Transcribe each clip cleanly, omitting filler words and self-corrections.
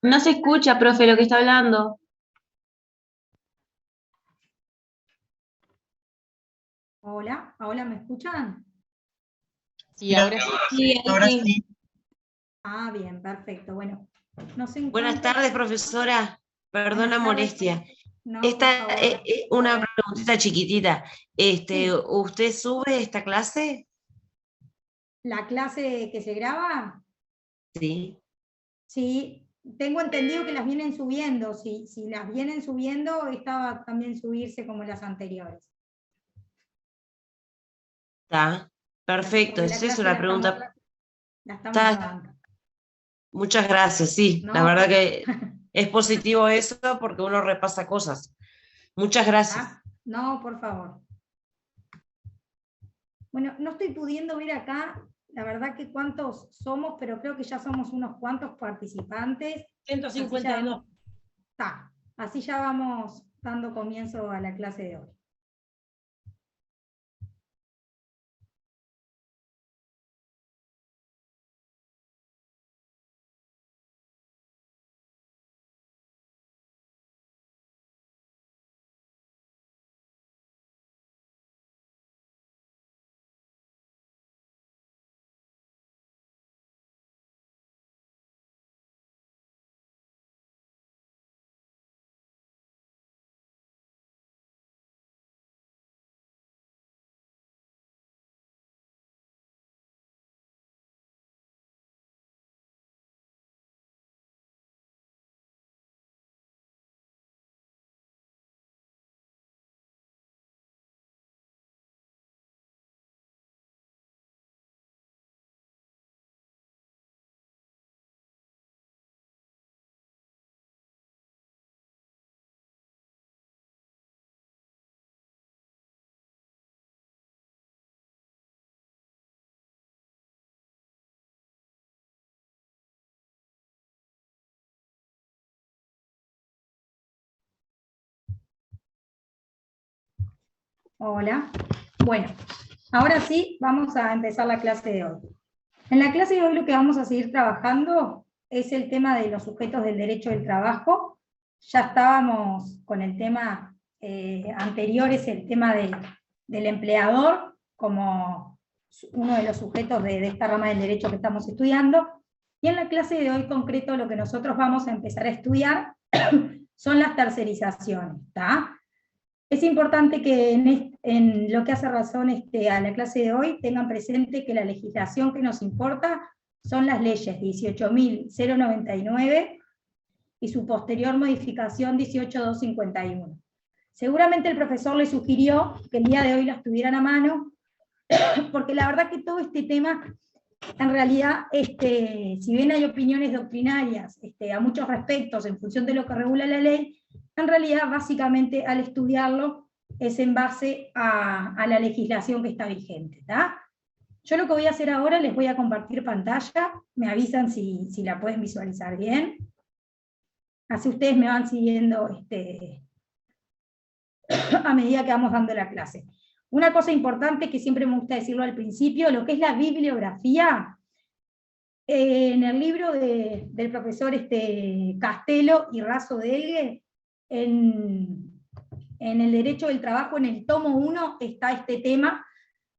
No se escucha, profe, lo que está hablando. Hola, hola, ¿me escuchan? Sí, ahora sí. Sí, ahí Ahora sí. sí. Ah, bien, perfecto. Bueno, no sé en Buenas cuánto. tardes, profesora. Perdona Buenas tardes. molestia. No, por Esta favor. es una preguntita chiquitita. Sí, ¿Usted sube esta clase? la clase que se graba, Sí. sí, tengo entendido que las vienen subiendo. Si las vienen subiendo, esta va también subirse como las anteriores. Está. Perfecto, Porque la es eso clase la pregunta. la estamos Está. grabando. Muchas gracias, sí. La No, verdad que es positivo eso porque uno repasa cosas. Muchas gracias. no, por favor. Bueno, no estoy pudiendo ver acá, la verdad que cuántos somos, pero creo que ya somos unos cuantos participantes. 152. Así ya vamos dando comienzo a la clase de hoy. Hola. Bueno, ahora sí vamos a empezar la clase de hoy. En la clase de hoy lo que vamos a seguir trabajando es el tema de los sujetos del derecho del trabajo. Ya estábamos con el tema anterior, es el tema del empleador como uno de los sujetos de esta rama del derecho que estamos estudiando. Y en la clase de hoy concreto lo que nosotros vamos a empezar a estudiar son las tercerizaciones, ¿está? Es importante que en lo que hace razón a la clase de hoy tengan presente que la legislación que nos importa son las leyes 18.099 y su posterior modificación 18.251. Seguramente el profesor le sugirió que el día de hoy las tuvieran a mano, porque la verdad que todo este tema, en realidad, si bien hay opiniones doctrinarias a muchos respectos en función de lo que regula la ley, en realidad básicamente al estudiarlo es en base a la legislación que está vigente. ¿tá? Yo lo que voy a hacer ahora, les voy a compartir pantalla, me avisan si la pueden visualizar bien, así ustedes me van siguiendo a medida que vamos dando la clase. Una cosa importante que siempre me gusta decirlo al principio, lo que es la bibliografía, en el libro del profesor Castelo y Razo Delgue, en el derecho del trabajo, en el tomo 1, está este tema.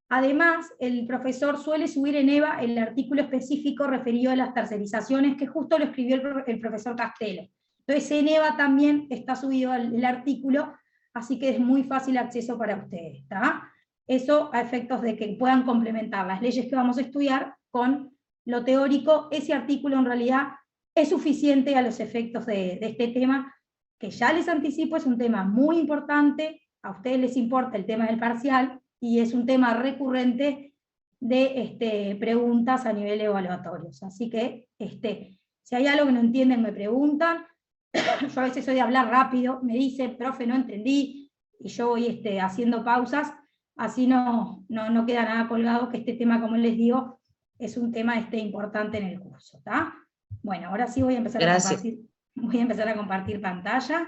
Además, el profesor suele subir en EVA el artículo específico referido a las tercerizaciones, que justo lo escribió el profesor Castelo. Entonces, en EVA también está subido el artículo, así que es muy fácil acceso para ustedes. ¿tá? Eso a efectos de que puedan complementar las leyes que vamos a estudiar con lo teórico. Ese artículo en realidad es suficiente a los efectos de este tema, que ya les anticipo es un tema muy importante, a ustedes les importa el tema del parcial, y es un tema recurrente de preguntas a nivel evaluatorios. Así que si hay algo que no entienden me preguntan. Yo a veces soy de hablar rápido, me dicen, profe, no entendí, y yo voy haciendo pausas, así no queda nada colgado, que este tema, como les digo, es un tema importante en el curso. ¿tá? Bueno, ahora sí voy a empezar Gracias. voy a empezar a compartir pantalla.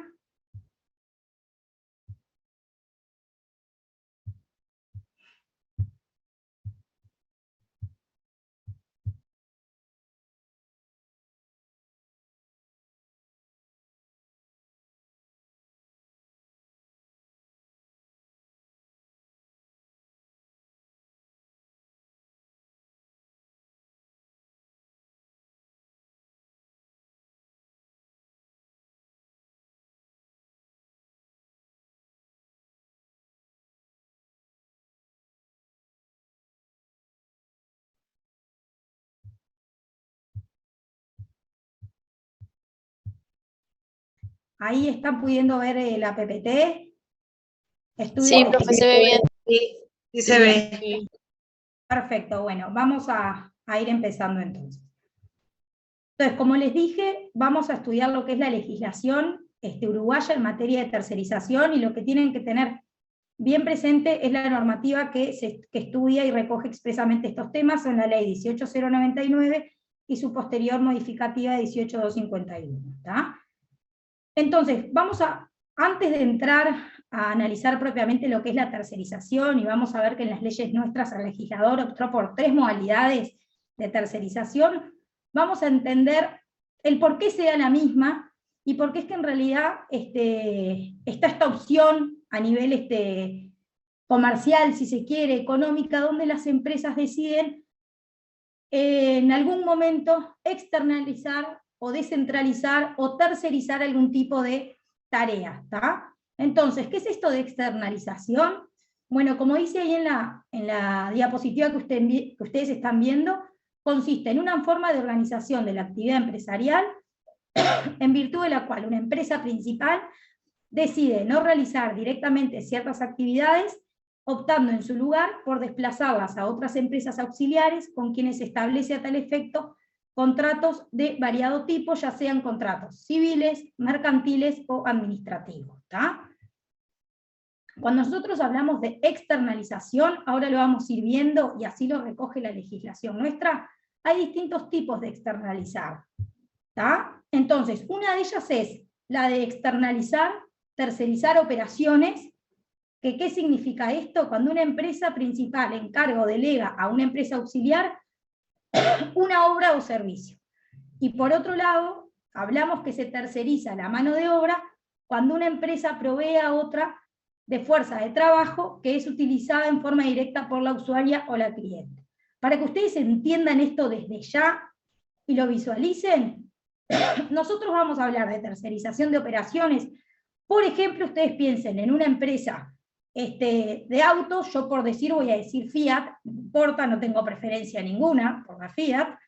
Ahí están pudiendo ver la PPT. Sí, profe, se ve bien. Sí, se ve. Perfecto, bueno, vamos a ir empezando entonces. Entonces, como les dije, vamos a estudiar lo que es la legislación uruguaya en materia de tercerización, y lo que tienen que tener bien presente es la normativa que estudia y recoge expresamente estos temas, son la ley 18099 y su posterior modificativa 18251. ¿Tá? Entonces, antes de entrar a analizar propiamente lo que es la tercerización, y vamos a ver que en las leyes nuestras el legislador optó por 3 modalidades de tercerización, vamos a entender el por qué se da la misma, y por qué es que en realidad está esta opción a nivel comercial, si se quiere, económica, donde las empresas deciden en algún momento externalizar o descentralizar o tercerizar algún tipo de tarea. ¿tá? Entonces, ¿qué es esto de externalización? Bueno, como dice ahí en la diapositiva que ustedes están viendo, consiste en una forma de organización de la actividad empresarial en virtud de la cual una empresa principal decide no realizar directamente ciertas actividades, optando en su lugar por desplazarlas a otras empresas auxiliares con quienes se establece a tal efecto contratos de variado tipo, ya sean contratos civiles, mercantiles o administrativos. ¿tá? Cuando nosotros hablamos de externalización, ahora lo vamos a ir viendo y así lo recoge la legislación nuestra, hay distintos tipos de externalizar. ¿tá? Entonces, una de ellas es la de externalizar, tercerizar operaciones. ¿Qué significa esto? Cuando una empresa principal encarga o delega a una empresa auxiliar una obra o servicio. Y por otro lado, hablamos que se terceriza la mano de obra cuando una empresa provee a otra de fuerza de trabajo que es utilizada en forma directa por la usuaria o la cliente. Para que ustedes entiendan esto desde ya y lo visualicen, nosotros vamos a hablar de tercerización de operaciones. Por ejemplo, ustedes piensen en una empresa de autos, yo por decir voy a decir Fiat, no importa, no tengo preferencia ninguna por la Fiat.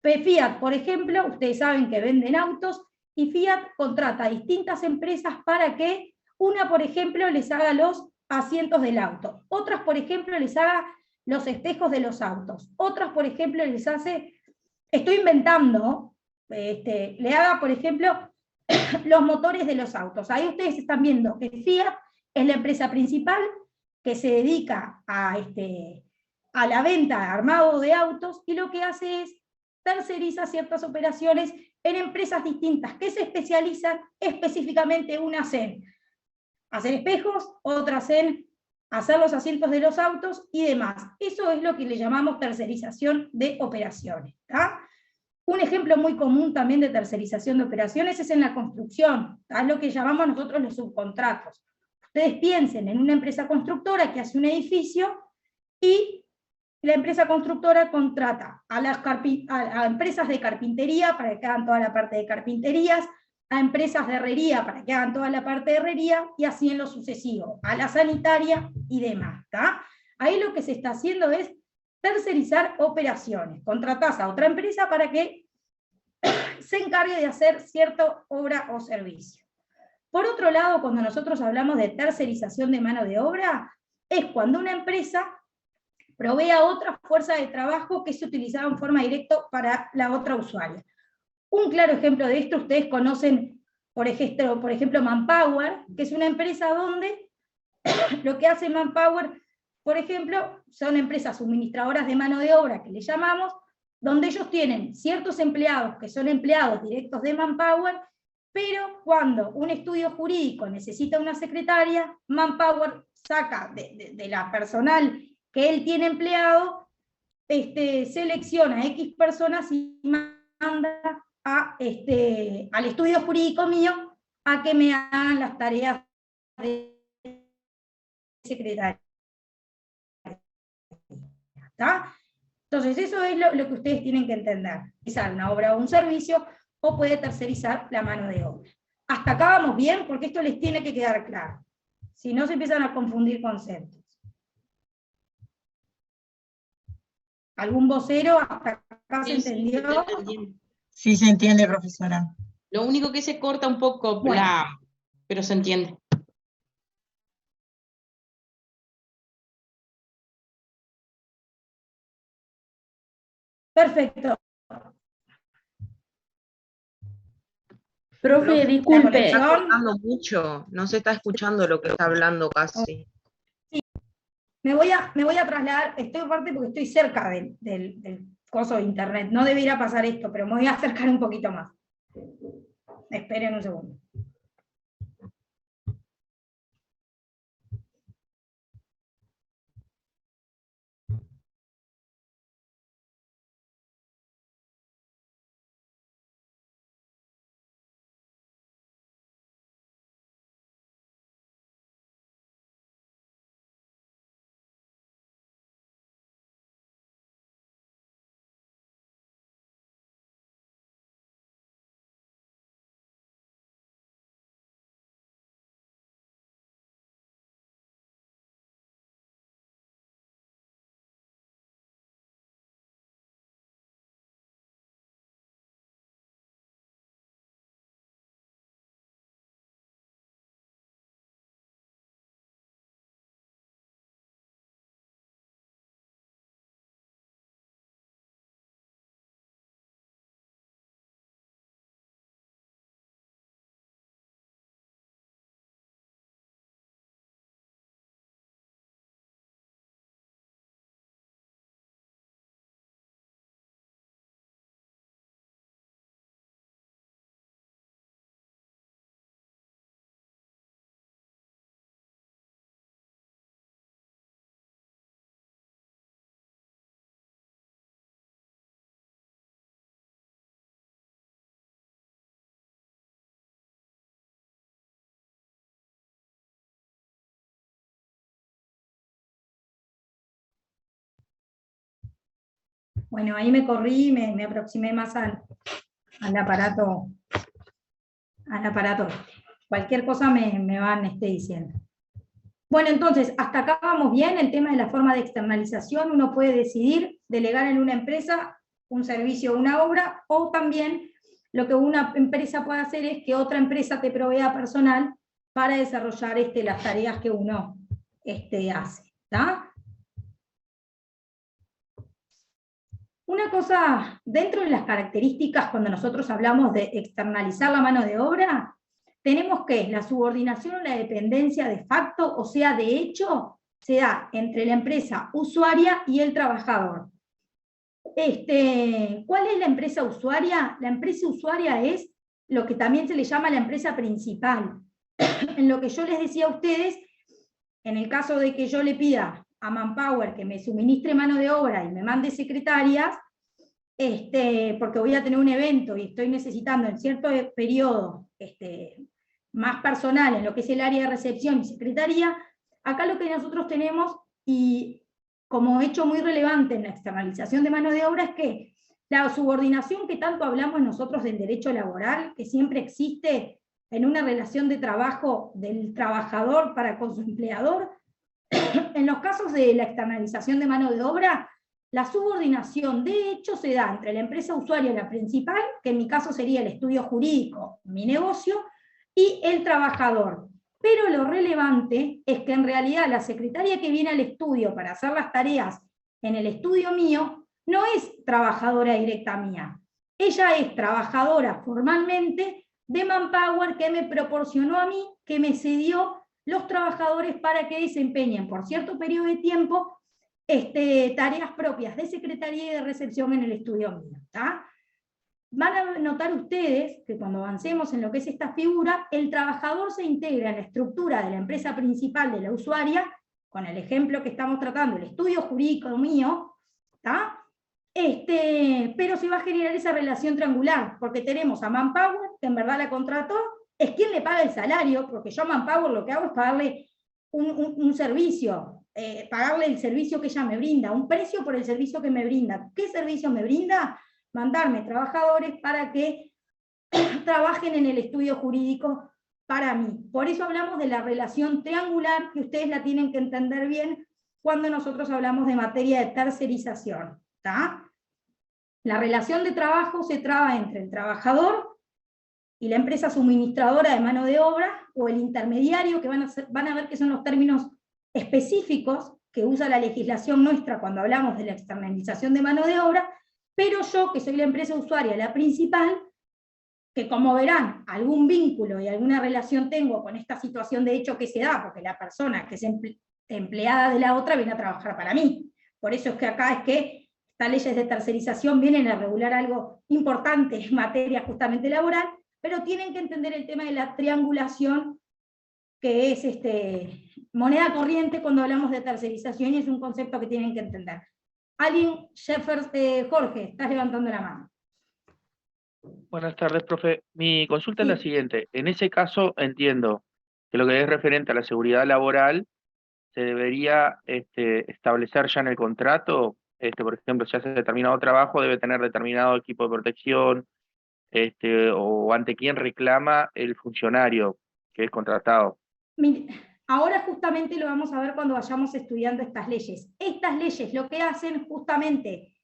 Fiat, por ejemplo, ustedes saben que venden autos, y Fiat contrata a distintas empresas para que una, por ejemplo, les haga los asientos del auto, otras, por ejemplo, les haga los espejos de los autos, otras, por ejemplo, les hace, estoy inventando, le haga, por ejemplo, los motores de los autos. Ahí ustedes están viendo que Fiat es la empresa principal que se dedica a la venta, armado de autos, y lo que hace es terceriza ciertas operaciones en empresas distintas que se especializan específicamente, unas en hacer espejos, otras en hacer los asientos de los autos y demás. Eso es lo que le llamamos tercerización de operaciones. ¿tá? Un ejemplo muy común también de tercerización de operaciones es en la construcción, ¿tá? Lo que llamamos nosotros los subcontratos. Ustedes piensen en una empresa constructora que hace un edificio, y la empresa constructora contrata a empresas de carpintería para que hagan toda la parte de carpinterías, a empresas de herrería para que hagan toda la parte de herrería, y así en lo sucesivo, a la sanitaria y demás. ¿tá? Ahí lo que se está haciendo es tercerizar operaciones. Contratás a otra empresa para que se encargue de hacer cierta obra o servicio. Por otro lado, cuando nosotros hablamos de tercerización de mano de obra, es cuando una empresa provee a otra fuerza de trabajo que es utilizada en forma directa para la otra usuaria. Un claro ejemplo de esto, ustedes conocen, por ejemplo, Manpower, que es una empresa donde lo que hace Manpower, por ejemplo, son empresas suministradoras de mano de obra, que le llamamos, donde ellos tienen ciertos empleados que son empleados directos de Manpower, pero cuando un estudio jurídico necesita una secretaria, Manpower saca de la personal que él tiene empleado, selecciona X personas y manda al estudio jurídico mío a que me hagan las tareas de secretaria. ¿Tá? Entonces eso es lo que ustedes tienen que entender. Tercerizar una obra o un servicio, o puede tercerizar la mano de obra. Hasta acá vamos bien, porque esto les tiene que quedar claro. Si no, se empiezan a confundir conceptos. ¿Algún vocero hasta acá se entendió? Sí, se entiende, profesora. Lo único que se corta un poco, Bueno. pero se entiende. Perfecto. Profe, La disculpe. conexión. Está cortando mucho, no se está escuchando lo que está hablando casi. Me voy a trasladar, estoy aparte porque estoy cerca del coso de internet, no debiera pasar esto, pero me voy a acercar un poquito más. Esperen un segundo. Bueno, ahí me corrí, me aproximé más al aparato. Cualquier cosa me van diciendo. Bueno, entonces, hasta acá vamos bien, el tema de la forma de externalización, uno puede decidir delegar en una empresa un servicio o una obra, o también lo que una empresa puede hacer es que otra empresa te provea personal para desarrollar las tareas que uno hace. ¿Está? Una cosa, dentro de las características cuando nosotros hablamos de externalizar la mano de obra, tenemos que la subordinación o la dependencia de facto, o sea, de hecho, se da entre la empresa usuaria y el trabajador. ¿Cuál es la empresa usuaria? La empresa usuaria es lo que también se le llama la empresa principal. En lo que yo les decía a ustedes, en el caso de que yo le pida a Manpower que me suministre mano de obra y me mande secretarias, porque voy a tener un evento y estoy necesitando en cierto periodo más personal en lo que es el área de recepción y secretaría, acá lo que nosotros tenemos, y como hecho muy relevante en la externalización de mano de obra, es que la subordinación que tanto hablamos nosotros del derecho laboral, que siempre existe en una relación de trabajo del trabajador para con su empleador, en los casos de la externalización de mano de obra, la subordinación de hecho se da entre la empresa usuaria, la principal, que en mi caso sería el estudio jurídico, mi negocio, y el trabajador. Pero lo relevante es que en realidad la secretaria que viene al estudio para hacer las tareas en el estudio mío, no es trabajadora directa mía. Ella es trabajadora formalmente de Manpower que me proporcionó a mí, que me cedió los trabajadores para que desempeñen por cierto periodo de tiempo tareas propias de secretaría y de recepción en el estudio mío. ¿Tá? Van a notar ustedes que cuando avancemos en lo que es esta figura, el trabajador se integra en la estructura de la empresa principal de la usuaria, con el ejemplo que estamos tratando, el estudio jurídico mío, ¿tá? Pero se va a generar esa relación triangular, porque tenemos a Manpower, que en verdad la contrató, es quien le paga el salario, porque yo a Manpower lo que hago es pagarle un servicio, pagarle el servicio que ella me brinda, un precio por el servicio que me brinda. ¿Qué servicio me brinda? Mandarme trabajadores para que trabajen en el estudio jurídico para mí. Por eso hablamos de la relación triangular, que ustedes la tienen que entender bien cuando nosotros hablamos de materia de tercerización. ¿Tá? La relación de trabajo se traba entre el trabajador y la empresa suministradora de mano de obra, o el intermediario, que van a ver que son los términos específicos que usa la legislación nuestra cuando hablamos de la externalización de mano de obra, pero yo, que soy la empresa usuaria, la principal, que como verán, algún vínculo y alguna relación tengo con esta situación de hecho que se da, porque la persona que es empleada de la otra viene a trabajar para mí. Por eso es que acá es que estas leyes de tercerización vienen a regular algo importante en materia justamente laboral, pero tienen que entender el tema de la triangulación, que es moneda corriente cuando hablamos de tercerización, y es un concepto que tienen que entender. Alguien, Jorge, estás levantando la mano. Buenas tardes, profe. Mi consulta es la siguiente. En ese caso entiendo que lo que es referente a la seguridad laboral se debería establecer ya en el contrato. Por ejemplo, si hace determinado trabajo, debe tener determinado equipo de protección, o ante quién reclama el funcionario que es contratado. Ahora justamente lo vamos a ver cuando vayamos estudiando estas leyes. Estas leyes lo que hacen justamente,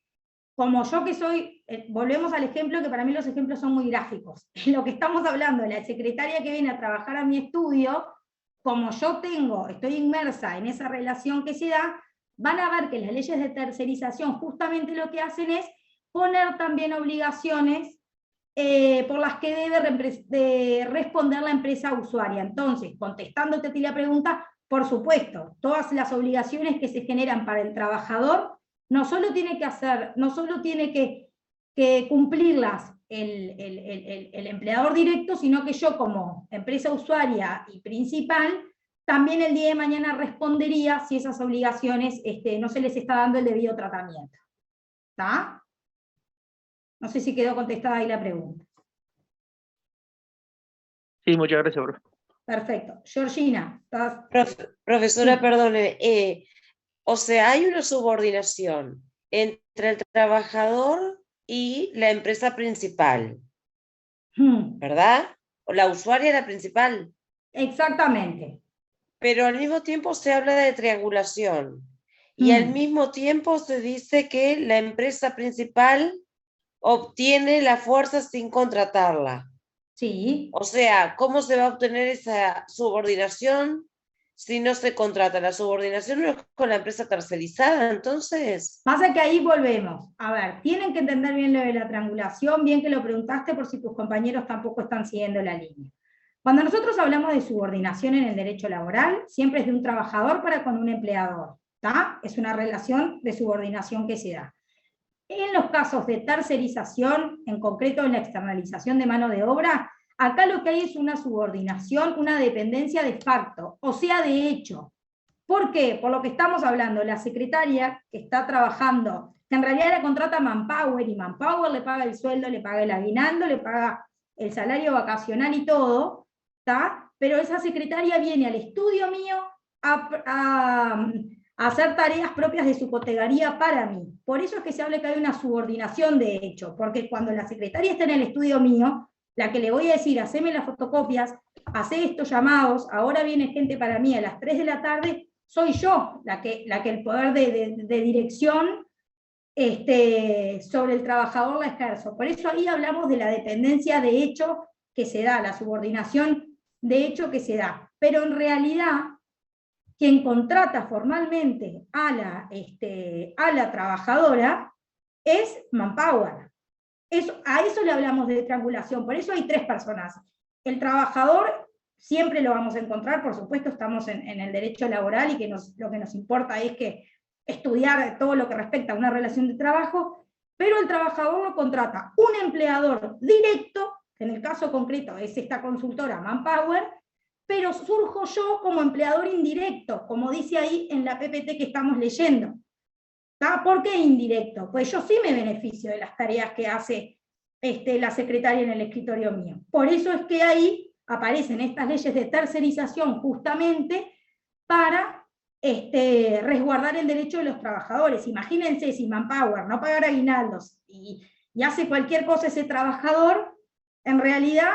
como yo que soy, volvemos al ejemplo, que para mí los ejemplos son muy gráficos. Lo que estamos hablando, la secretaria que viene a trabajar a mi estudio, como yo estoy inmersa en esa relación que se da, van a ver que las leyes de tercerización justamente lo que hacen es poner también obligaciones por las que debe responder la empresa usuaria. Entonces, contestándote a ti la pregunta, por supuesto, todas las obligaciones que se generan para el trabajador, no solo tiene que cumplirlas el empleador directo, sino que yo como empresa usuaria y principal, también el día de mañana respondería si esas obligaciones no se les está dando el debido tratamiento. ¿Está? No sé si quedó contestada ahí la pregunta. Sí, muchas gracias, profe. Perfecto. Georgina, ¿estás? Profesora, Sí. perdone, o sea, hay una subordinación entre el trabajador y la empresa principal, ¿verdad? O la usuaria es la principal. Exactamente. Pero al mismo tiempo se habla de triangulación. Y al mismo tiempo se dice que la empresa principal obtiene la fuerza sin contratarla. Sí. O sea, ¿cómo se va a obtener esa subordinación si no se contrata? La subordinación no es con la empresa tercerizada, entonces. Pasa que ahí volvemos. A ver, tienen que entender bien lo de la triangulación, bien que lo preguntaste por si tus compañeros tampoco están siguiendo la línea. Cuando nosotros hablamos de subordinación en el derecho laboral, siempre es de un trabajador para con un empleador, ¿tá? Es una relación de subordinación que se da. En los casos de tercerización, en concreto en la externalización de mano de obra, acá lo que hay es una subordinación, una dependencia de facto, o sea, de hecho. ¿Por qué? Por lo que estamos hablando, la secretaria que está trabajando, que en realidad la contrata Manpower, y Manpower le paga el sueldo, le paga el aguinaldo, le paga el salario vacacional y todo, ¿tá? Pero esa secretaria viene al estudio mío a hacer tareas propias de su cotegaría para mí. Por eso es que se habla que hay una subordinación de hecho, porque cuando la secretaria está en el estudio mío, la que le voy a decir, haceme las fotocopias, hacé estos llamados, ahora viene gente para mí a las 3 de la tarde, soy yo la que el poder de dirección sobre el trabajador la ejerzo. Por eso ahí hablamos de la dependencia de hecho que se da, la subordinación de hecho que se da. Pero en realidad, quien contrata formalmente a la trabajadora es Manpower. A eso le hablamos de triangulación, por eso hay 3 personas. El trabajador siempre lo vamos a encontrar, por supuesto estamos en el derecho laboral y que lo que nos importa es que estudiar todo lo que respecta a una relación de trabajo, pero el trabajador lo contrata un empleador directo, que en el caso concreto es esta consultora Manpower, pero surjo yo como empleador indirecto, como dice ahí en la PPT que estamos leyendo. ¿Tá? ¿Por qué indirecto? Pues yo sí me beneficio de las tareas que hace la secretaria en el escritorio mío. Por eso es que ahí aparecen estas leyes de tercerización justamente para resguardar el derecho de los trabajadores. Imagínense si Manpower no pagara aguinaldos y hace cualquier cosa ese trabajador, en realidad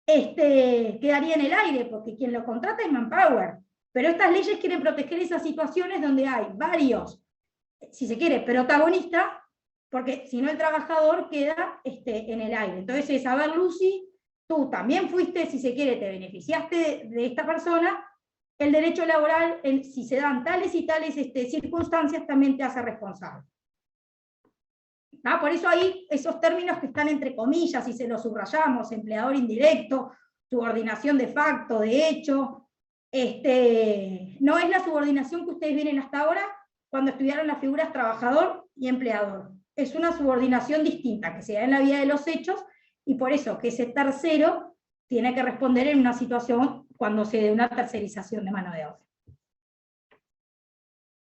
quedaría en el aire, porque quien lo contrata es Manpower. Pero estas leyes quieren proteger esas situaciones donde hay varios, si se quiere, protagonistas, porque si no el trabajador queda en el aire. Entonces es, a ver, Lucy, tú también fuiste, si se quiere, te beneficiaste de esta persona, el derecho laboral, si se dan tales y tales circunstancias, también te hace responsable. Por eso ahí esos términos que están entre comillas, y se los subrayamos, empleador indirecto, subordinación de facto, de hecho, no es la subordinación que ustedes vienen hasta ahora cuando estudiaron las figuras trabajador y empleador. Es una subordinación distinta que se da en la vida de los hechos, y por eso que ese tercero tiene que responder en una situación cuando se dé una tercerización de mano de obra.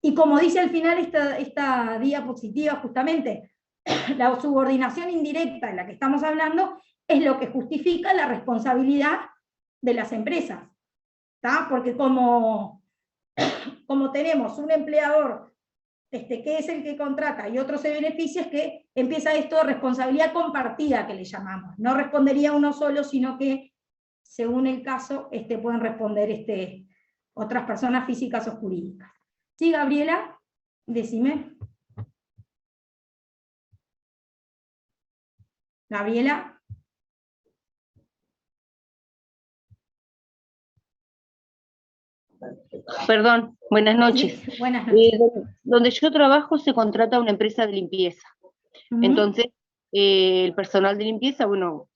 Y como dice al final esta diapositiva justamente, la subordinación indirecta de la que estamos hablando es lo que justifica la responsabilidad de las empresas. ¿Tá? Porque como tenemos un empleador que es el que contrata y otro se beneficia, es que empieza esto de responsabilidad compartida, que le llamamos. No respondería uno solo, sino que, según el caso, pueden responder otras personas físicas o jurídicas. ¿Sí, Gabriela? Decime. Gabriela. Perdón, buenas noches. Sí, buenas noches. Donde yo trabajo se contrata una empresa de limpieza. Entonces, el personal de limpieza, bueno,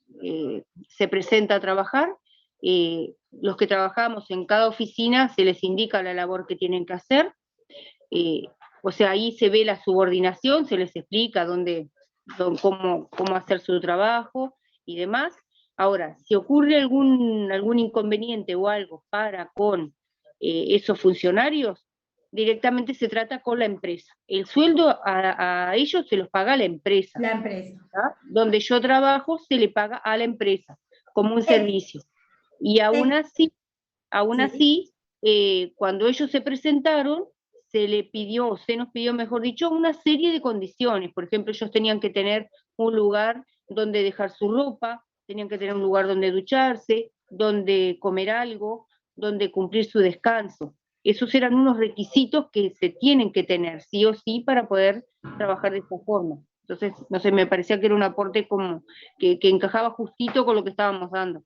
se presenta a trabajar. Los que trabajamos en cada oficina se les indica la labor que tienen que hacer. O sea, ahí se ve la subordinación, se les explica cómo hacer su trabajo y demás. Ahora, si ocurre algún inconveniente o algo con esos funcionarios, directamente se trata con la empresa. El sueldo a ellos se los paga la empresa. La empresa. ¿Tá? Donde yo trabajo se le paga a la empresa, como un servicio. Y aún así, cuando ellos se presentaron, se nos pidió, mejor dicho, una serie de condiciones. Por ejemplo, ellos tenían que tener un lugar donde dejar su ropa, tenían que tener un lugar donde ducharse, donde comer algo, donde cumplir su descanso. Esos eran unos requisitos que se tienen que tener, sí o sí, para poder trabajar de esta forma. Entonces, no sé, me parecía que era un aporte como que encajaba justito con lo que estábamos dando.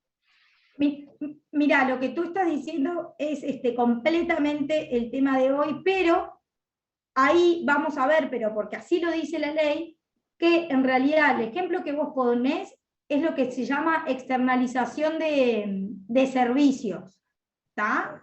Mira, lo que tú estás diciendo es completamente el tema de hoy, pero ahí vamos a ver, pero porque así lo dice la ley, que en realidad el ejemplo que vos ponés es lo que se llama externalización de servicios, ¿está?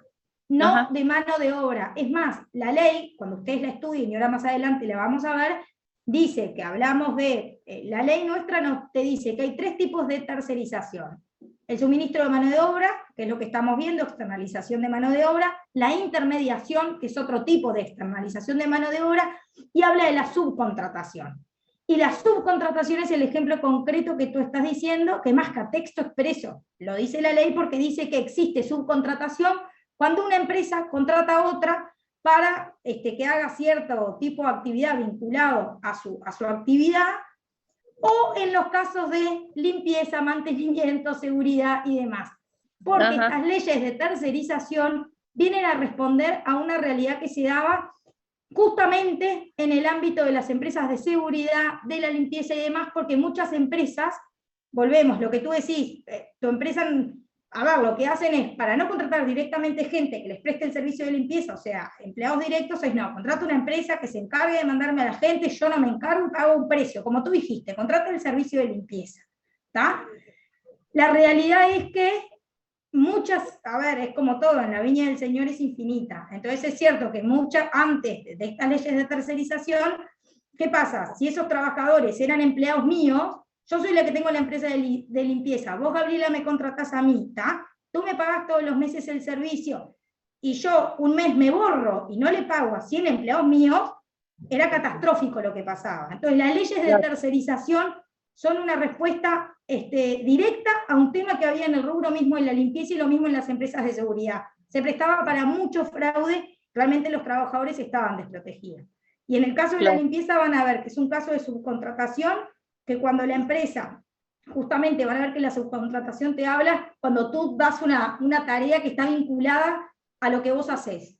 No de mano de obra. Es más, la ley, cuando ustedes la estudien, y ahora más adelante la vamos a ver, dice que hablamos de, la ley nuestra te dice que hay 3 tipos de tercerización. El suministro de mano de obra, que es lo que estamos viendo, externalización de mano de obra, la intermediación, que es otro tipo de externalización de mano de obra, y habla de la subcontratación. Y la subcontratación es el ejemplo concreto que tú estás diciendo, que más que a texto expreso, lo dice la ley porque dice que existe subcontratación cuando una empresa contrata a otra para que haga cierto tipo de actividad vinculado a su actividad, o en los casos de limpieza, mantenimiento, seguridad y demás. Porque estas leyes de tercerización vienen a responder a una realidad que se daba justamente en el ámbito de las empresas de seguridad, de la limpieza y demás, porque muchas empresas, volvemos, lo que tú decís, tu empresa, a ver, lo que hacen es, para no contratar directamente gente que les preste el servicio de limpieza, o sea, empleados directos, es no, contrato una empresa que se encargue de mandarme a la gente, yo no me encargo, pago un precio, como tú dijiste, contrata el servicio de limpieza, ¿está? La realidad es que muchas, a ver, es como todo, en la viña del Señor es infinita, entonces es cierto que muchas, antes de estas leyes de tercerización, ¿qué pasa? Si esos trabajadores eran empleados míos, yo soy la que tengo la empresa de limpieza, vos, Gabriela, me contratás a mí, ¿tá? Tú me pagás todos los meses el servicio, y yo un mes me borro y no le pago a 100 empleados míos, era catastrófico lo que pasaba. Entonces las leyes de tercerización son una respuesta directa a un tema que había en el rubro mismo en la limpieza y lo mismo en las empresas de seguridad. Se prestaba para mucho fraude, realmente los trabajadores estaban desprotegidos. Y en el caso de la limpieza van a ver que es un caso de subcontratación, que cuando la empresa, justamente van a ver que la subcontratación te habla cuando tú das una tarea que está vinculada a lo que vos haces.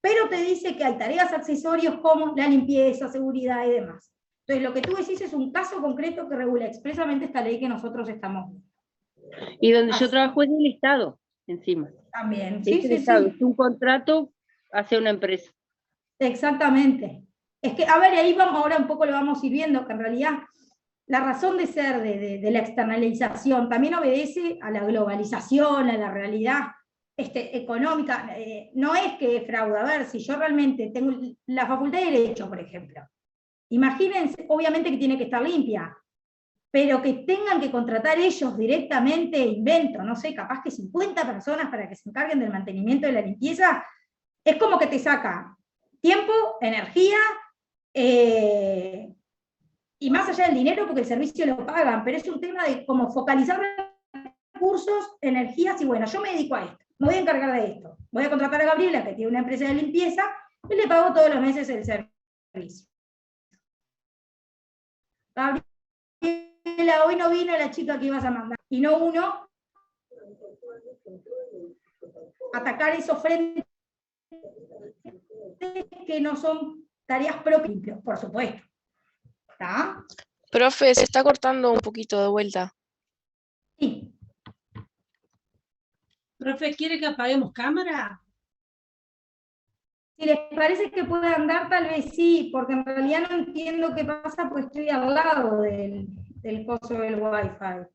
Pero te dice que hay tareas accesorias como la limpieza, seguridad y demás. Entonces lo que tú decís es un caso concreto que regula expresamente esta ley que nosotros estamos viendo. Y donde yo trabajo es del Estado, encima. También, Es sí, el sí, Estado, sí. es un contrato hacia una empresa. Exactamente. Es que, a ver, y ahí vamos, ahora un poco lo vamos a ir viendo, que en realidad la razón de ser de la externalización también obedece a la globalización, a la realidad económica. No es que fraude. A ver, si yo realmente tengo la Facultad de Derecho, por ejemplo, imagínense, obviamente que tiene que estar limpia, pero que tengan que contratar ellos directamente, invento, no sé, capaz que 50 personas para que se encarguen del mantenimiento de la limpieza, es como que te saca tiempo, energía, y más allá del dinero, porque el servicio lo pagan, pero es un tema de como focalizar recursos, energías, y bueno, yo me dedico a esto, me voy a encargar de esto, voy a contratar a Gabriela, que tiene una empresa de limpieza, y le pago todos los meses el servicio. Gabriela, hoy no vino la chica que ibas a mandar, y no uno, atacar esos frentes que no son tareas propias, por supuesto. ¿Está? Profe, se está cortando un poquito de vuelta. Sí. Profe, ¿quiere que apaguemos cámara? Si les parece que puede andar, tal vez sí, porque en realidad no entiendo qué pasa, pues estoy al lado del coso del Wi-Fi.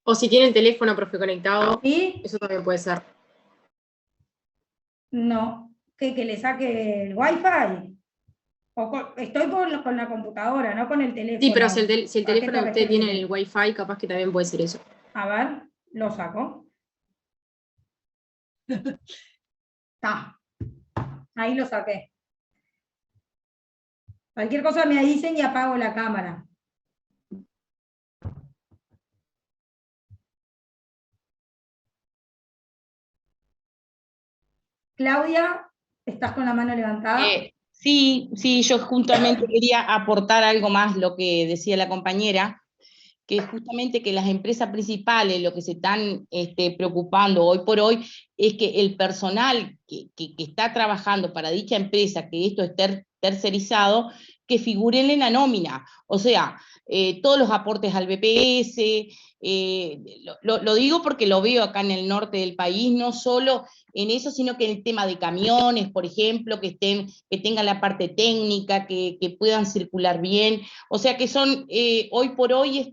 O si tiene el teléfono, profe, conectado, ¿Sí? eso también puede ser. No, que le saque el Wi-Fi. Estoy con la computadora, no con el teléfono. Sí, pero si el ¿A qué teléfono te usted tiene refieres? el Wi-Fi, capaz que también puede ser eso. A ver, lo saco. Está. Ahí lo saqué. Cualquier cosa me dicen y apago la cámara. Claudia, ¿estás con la mano levantada? Sí, yo justamente quería aportar algo más lo que decía la compañera, que es justamente que las empresas principales lo que se están preocupando hoy por hoy es que el personal que está trabajando para dicha empresa, que esto esté tercerizado, que figuren en la nómina, o sea, todos los aportes al BPS, lo digo porque lo veo acá en el norte del país, no solo en eso, sino que en el tema de camiones, por ejemplo, que tengan la parte técnica, que puedan circular bien, o sea que son, hoy por hoy,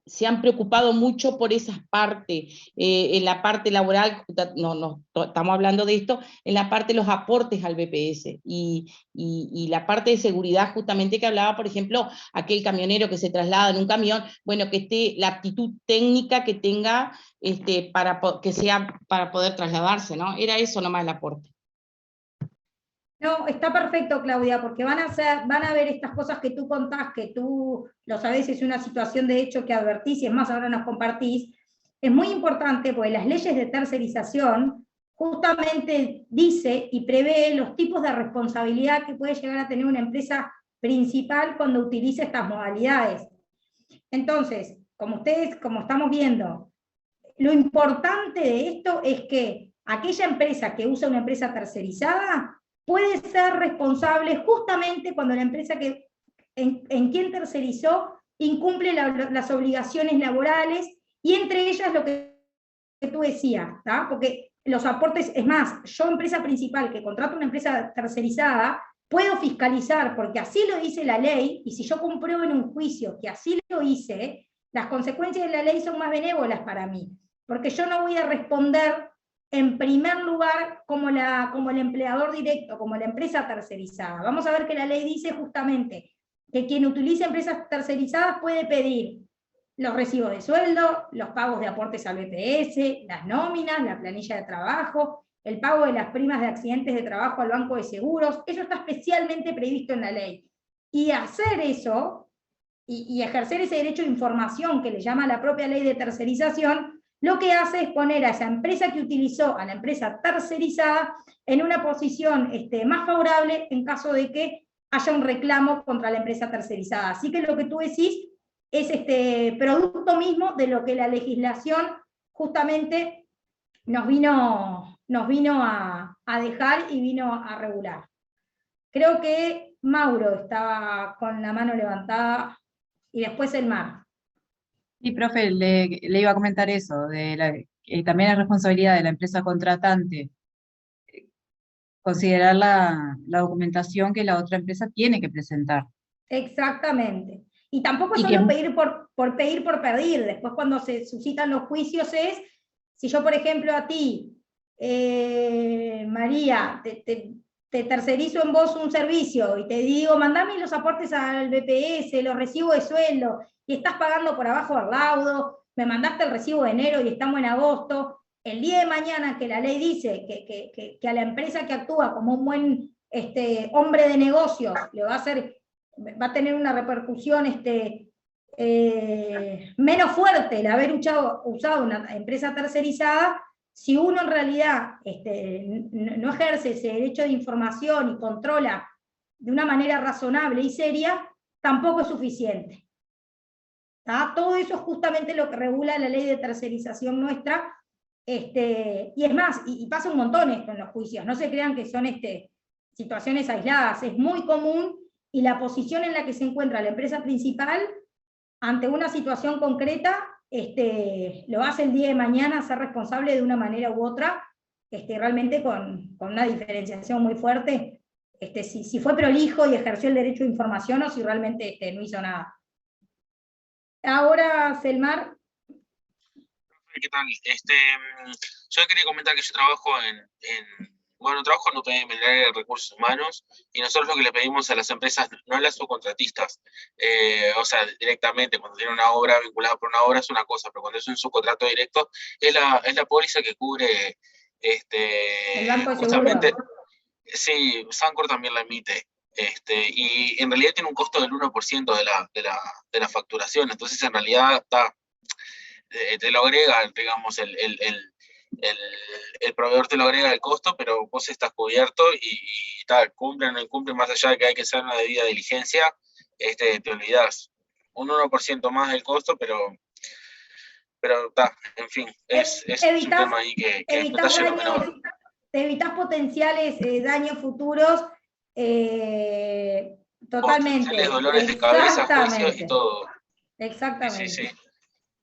se han preocupado mucho por esas partes, en la parte laboral, estamos hablando de esto, en la parte de los aportes al BPS, y la parte de seguridad justamente que hablaba, por ejemplo, aquel camionero que se traslada en un camión, bueno, que esté la aptitud técnica que tenga, que sea para poder trasladarse, ¿no? Era eso nomás el aporte. No, está perfecto, Claudia, porque van a ver estas cosas que tú contás, que tú lo sabés, es una situación de hecho que advertís, y es más, ahora nos compartís. Es muy importante, porque las leyes de tercerización justamente dice y prevé los tipos de responsabilidad que puede llegar a tener una empresa principal cuando utilice estas modalidades. Entonces, como estamos viendo, lo importante de esto es que aquella empresa que usa una empresa tercerizada puede ser responsable justamente cuando la empresa en quien tercerizó incumple las obligaciones laborales, y entre ellas lo que tú decías, ¿tá? Porque los aportes, es más, yo empresa principal que contrato una empresa tercerizada, puedo fiscalizar, porque así lo dice la ley, y si yo compruebo en un juicio que así lo hice, las consecuencias de la ley son más benévolas para mí, porque yo no voy a responder en primer lugar como el empleador directo, como la empresa tercerizada. Vamos a ver que la ley dice justamente que quien utilice empresas tercerizadas puede pedir los recibos de sueldo, los pagos de aportes al BPS, las nóminas, la planilla de trabajo, el pago de las primas de accidentes de trabajo al banco de seguros. Eso está especialmente previsto en la ley. Y hacer eso, y ejercer ese derecho de información que le llama la propia ley de tercerización, lo que hace es poner a esa empresa que utilizó, a la empresa tercerizada, en una posición más favorable en caso de que haya un reclamo contra la empresa tercerizada. Así que lo que tú decís es producto mismo de lo que la legislación justamente nos vino a dejar y vino a regular. Creo que Mauro estaba con la mano levantada, y después Elmar. Sí, profe, le iba a comentar eso, también es responsabilidad de la empresa contratante considerar la documentación que la otra empresa tiene que presentar. Exactamente. Y tampoco es Y solo que- pedir por pedir por pedir. Después cuando se suscitan los juicios es, si yo por ejemplo a ti, María, te tercerizo en vos un servicio y te digo, mandame los aportes al BPS, los recibos de sueldo, y estás pagando por abajo del laudo, me mandaste el recibo de enero y estamos en agosto, el día de mañana que la ley dice que a la empresa que actúa como un buen hombre de negocios le va a tener una repercusión menos fuerte el haber usado una empresa tercerizada, si uno en realidad no ejerce ese derecho de información y controla de una manera razonable y seria, tampoco es suficiente. ¿Tá? Todo eso es justamente lo que regula la ley de tercerización nuestra, y es más, y pasa un montón esto en los juicios, no se crean que son situaciones aisladas, es muy común, y la posición en la que se encuentra la empresa principal ante una situación concreta lo hace el día de mañana ser responsable de una manera u otra, realmente con una diferenciación muy fuerte, si fue prolijo y ejerció el derecho de información o si realmente no hizo nada. Ahora, Selmar. ¿Qué tal? Yo quería comentar que yo trabajo trabajo en UPM, en el área de recursos humanos, y nosotros lo que le pedimos a las empresas, no a las subcontratistas, o sea, directamente, cuando tiene una obra vinculada por una obra es una cosa, pero cuando es un subcontrato directo, es la póliza que cubre El banco de justamente, seguro. sí, Sancor también la emite. Y en realidad tiene un costo del 1% de la facturación, entonces en realidad te lo agrega, digamos, el proveedor te lo agrega el costo, pero vos estás cubierto y tal, cumple o no cumple, más allá de que hay que hacer una debida diligencia, te olvidás. Un 1% más del costo, pero en fin, es un tema ahí que es detalle menor. Te evitás potenciales daños futuros, totalmente. Potenciales dolores de cabeza, juicios y todo. Exactamente. Sí.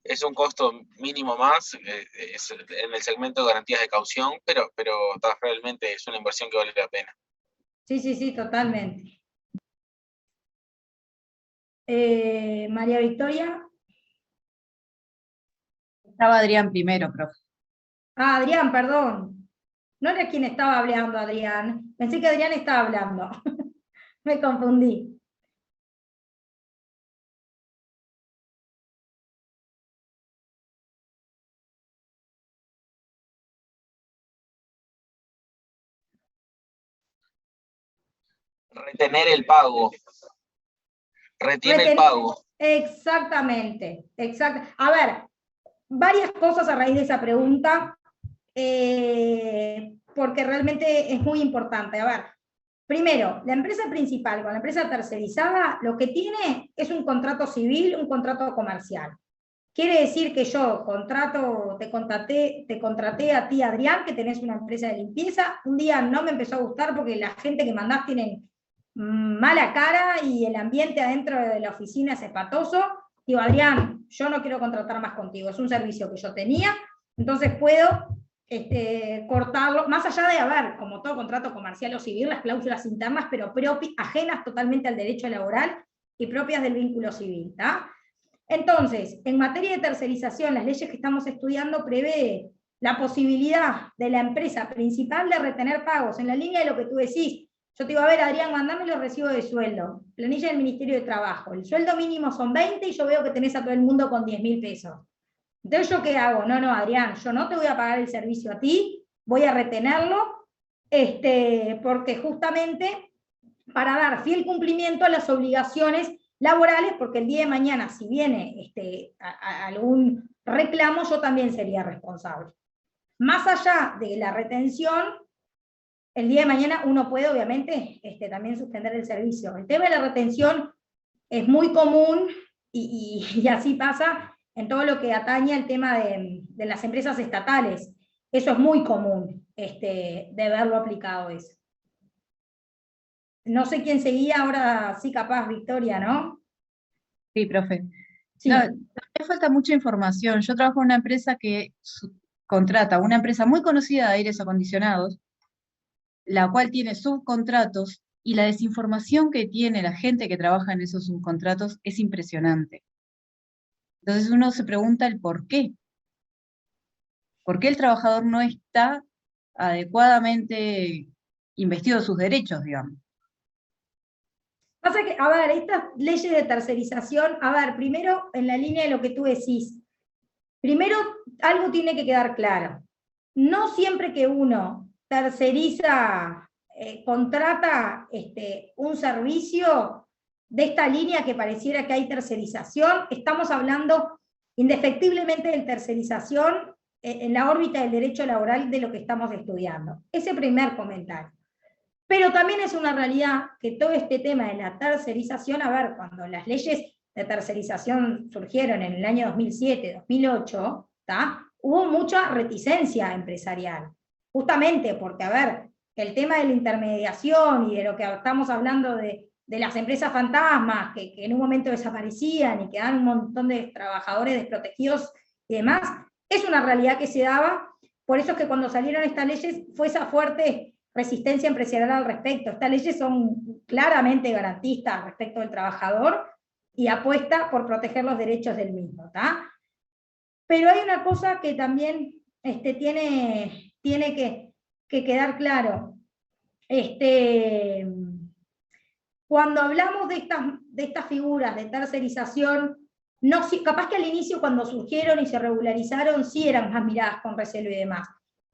Es un costo mínimo más en el segmento de garantías de caución, pero realmente es una inversión que vale la pena. Sí, totalmente. María Victoria. Estaba Adrián primero, profe. Ah, Adrián, perdón. No era quien estaba hablando, Adrián. Pensé que Adrián estaba hablando. Me confundí. Retener el pago. Retiene el pago. Exactamente. A ver, varias cosas a raíz de esa pregunta, porque realmente es muy importante. A ver, primero, la empresa principal con la empresa tercerizada, lo que tiene es un contrato civil, un contrato comercial. Quiere decir que yo te contraté a ti, Adrián, que tenés una empresa de limpieza, un día no me empezó a gustar porque la gente que mandás tienen mala cara y el ambiente adentro de la oficina es espatoso. Digo, Adrián, yo no quiero contratar más contigo, es un servicio que yo tenía, entonces puedo cortarlo, más allá de haber, como todo contrato comercial o civil, las cláusulas internas, pero ajenas totalmente al derecho laboral y propias del vínculo civil, ¿tá? Entonces, en materia de tercerización, las leyes que estamos estudiando prevé la posibilidad de la empresa principal de retener pagos, en la línea de lo que tú decís. Yo te digo, a ver, Adrián, mandame los recibos de sueldo, planilla del Ministerio de Trabajo, el sueldo mínimo son 20 y yo veo que tenés a todo el mundo con 10.000 pesos. Entonces, ¿yo qué hago? No, Adrián, yo no te voy a pagar el servicio a ti, voy a retenerlo, porque justamente para dar fiel cumplimiento a las obligaciones laborales, porque el día de mañana, si viene algún reclamo, yo también sería responsable. Más allá de la retención, el día de mañana uno puede, obviamente, también suspender el servicio. El tema de la retención es muy común, y así pasa en todo lo que atañe al tema de las empresas estatales. Eso es muy común, de verlo aplicado eso. no sé quién seguía, ahora sí capaz Victoria, ¿no? Sí, profe. Sí. No, me falta mucha información. Yo trabajo en una empresa que contrata, una empresa muy conocida de aires acondicionados, la cual tiene subcontratos, y la desinformación que tiene la gente que trabaja en esos subcontratos es impresionante. Entonces uno se pregunta el por qué. ¿Por qué el trabajador no está adecuadamente investido de sus derechos, digamos? Pasa que, a ver, estas leyes de tercerización, a ver, primero, en la línea de lo que tú decís, primero, algo tiene que quedar claro. No siempre que uno terceriza, contrata un servicio de esta línea que pareciera que hay tercerización, estamos hablando indefectiblemente de tercerización en la órbita del derecho laboral de lo que estamos estudiando. Ese primer comentario. Pero también es una realidad que todo este tema de la tercerización, a ver, cuando las leyes de tercerización surgieron en el año 2007, 2008, hubo mucha reticencia empresarial, justamente porque, a ver, el tema de la intermediación y de lo que estamos hablando de las empresas fantasmas que en un momento desaparecían y quedaban un montón de trabajadores desprotegidos y demás, es una realidad que se daba. Por eso es que cuando salieron estas leyes fue esa fuerte resistencia empresarial al respecto. Estas leyes son claramente garantistas respecto del trabajador y apuesta por proteger los derechos del mismo, ¿tá? Pero hay una cosa que también tiene que quedar claro. Cuando hablamos de estas figuras de tercerización, no, capaz que al inicio cuando surgieron y se regularizaron sí eran más miradas con recelo y demás.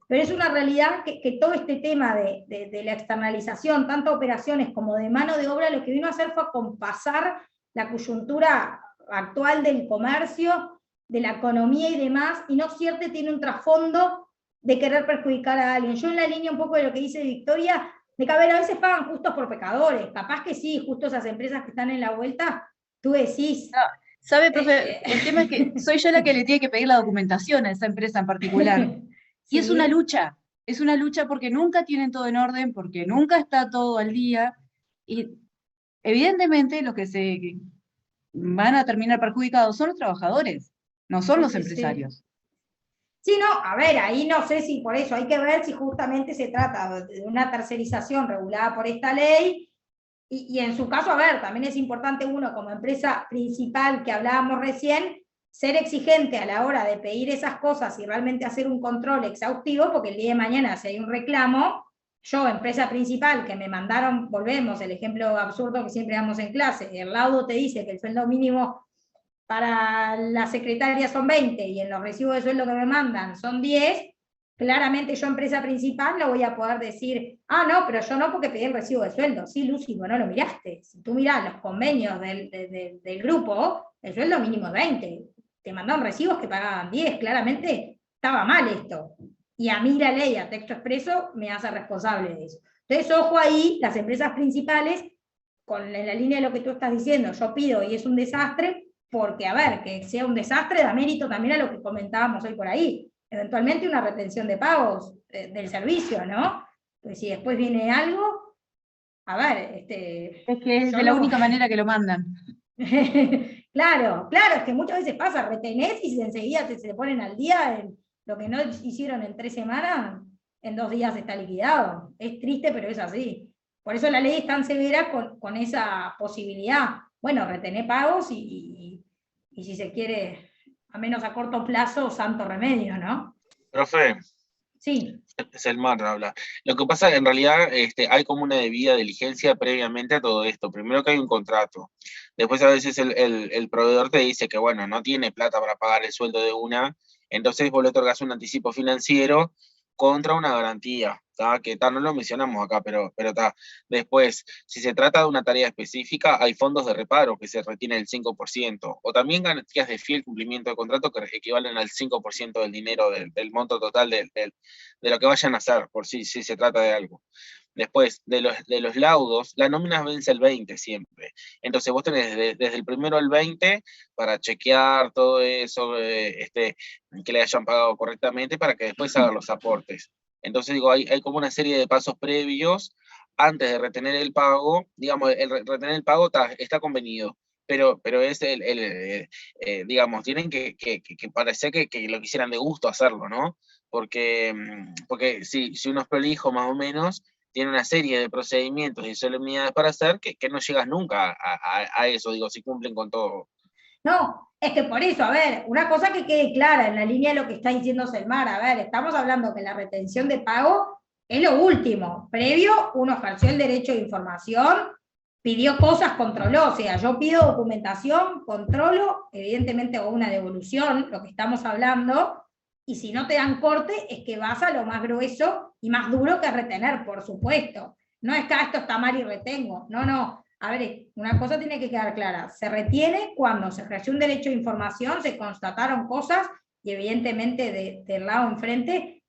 Pero es una realidad que todo este tema de la externalización, tanto operaciones como de mano de obra, lo que vino a hacer fue acompasar la coyuntura actual del comercio, de la economía y demás, y no siempre tiene un trasfondo de querer perjudicar a alguien. Yo en la línea un poco de lo que dice Victoria, de que a veces pagan justos por pecadores, capaz que sí, justo esas empresas que están en la vuelta, tú decís... No, ¿sabe, profe? El tema es que soy yo la que le tiene que pedir la documentación a esa empresa en particular. Y es una lucha porque nunca tienen todo en orden, porque nunca está todo al día, y evidentemente los que se van a terminar perjudicados son los trabajadores, no son los empresarios. Sí, no, a ver, ahí no sé si por eso, hay que ver si justamente se trata de una tercerización regulada por esta ley, y en su caso, a ver, también es importante uno como empresa principal que hablábamos recién, ser exigente a la hora de pedir esas cosas y realmente hacer un control exhaustivo, porque el día de mañana si hay un reclamo, yo, empresa principal, que me mandaron, volvemos, el ejemplo absurdo que siempre damos en clase, el laudo te dice que el sueldo mínimo para la secretaria son 20, y en los recibos de sueldo que me mandan son 10, claramente yo, empresa principal, no voy a poder decir, ah, no, pero yo no porque pedí el recibo de sueldo. Sí, Lucy, vos no lo miraste. Si tú mirás los convenios del grupo, el sueldo mínimo es 20. Te mandaron recibos que pagaban 10, claramente estaba mal esto. Y a mí la ley a texto expreso me hace responsable de eso. Entonces, ojo ahí, las empresas principales, en la línea de lo que tú estás diciendo, yo pido y es un desastre, porque, a ver, que sea un desastre da mérito también a lo que comentábamos hoy por ahí. Eventualmente una retención de pagos del servicio, ¿no? Pues si después viene algo, a ver... es que es de la única manera que lo mandan. Claro, es que muchas veces pasa, retenés y enseguida se ponen al día en lo que no hicieron en 3 semanas, en 2 días está liquidado. Es triste, pero es así. Por eso la ley es tan severa con esa posibilidad. Bueno, retener pagos y si se quiere, a menos a corto plazo, santo remedio, ¿no? Profe. Sí. Es el mar, habla. Lo que pasa en realidad hay como una debida diligencia previamente a todo esto. Primero que hay un contrato. Después a veces el proveedor te dice que, bueno, no tiene plata para pagar el sueldo de una, entonces vos le otorgás un anticipo financiero contra una garantía, que no lo mencionamos acá, pero después, si se trata de una tarea específica, hay fondos de reparo que se retienen el 5%, o también garantías de fiel cumplimiento de contrato que equivalen al 5% del dinero del monto total de lo que vayan a hacer, por si se trata de algo. Después, de los laudos, la nómina vence el 20 siempre. Entonces vos tenés desde el 1 al 20 para chequear todo eso, que le hayan pagado correctamente para que después hagan los aportes. Entonces digo, hay como una serie de pasos previos antes de retener el pago, digamos, retener el pago está convenido, pero es digamos, tienen que parecer que lo quisieran de gusto hacerlo, ¿no? Porque si uno es prolijo más o menos, tiene una serie de procedimientos y solemnidades para hacer que no llegas nunca a eso, digo, si cumplen con todo. No, es que por eso, a ver, una cosa que quede clara en la línea de lo que está diciendo Selmar, a ver, estamos hablando que la retención de pago es lo último. Previo, uno ejerció el derecho de información, pidió cosas, controló, o sea, yo pido documentación, controlo, evidentemente hago una devolución, lo que estamos hablando, y si no te dan corte, es que vas a lo más grueso y más duro que retener, por supuesto. No es que esto está mal y retengo, no. A ver, una cosa tiene que quedar clara, se retiene cuando se ejerció un derecho de información, se constataron cosas, y evidentemente del lado enfrente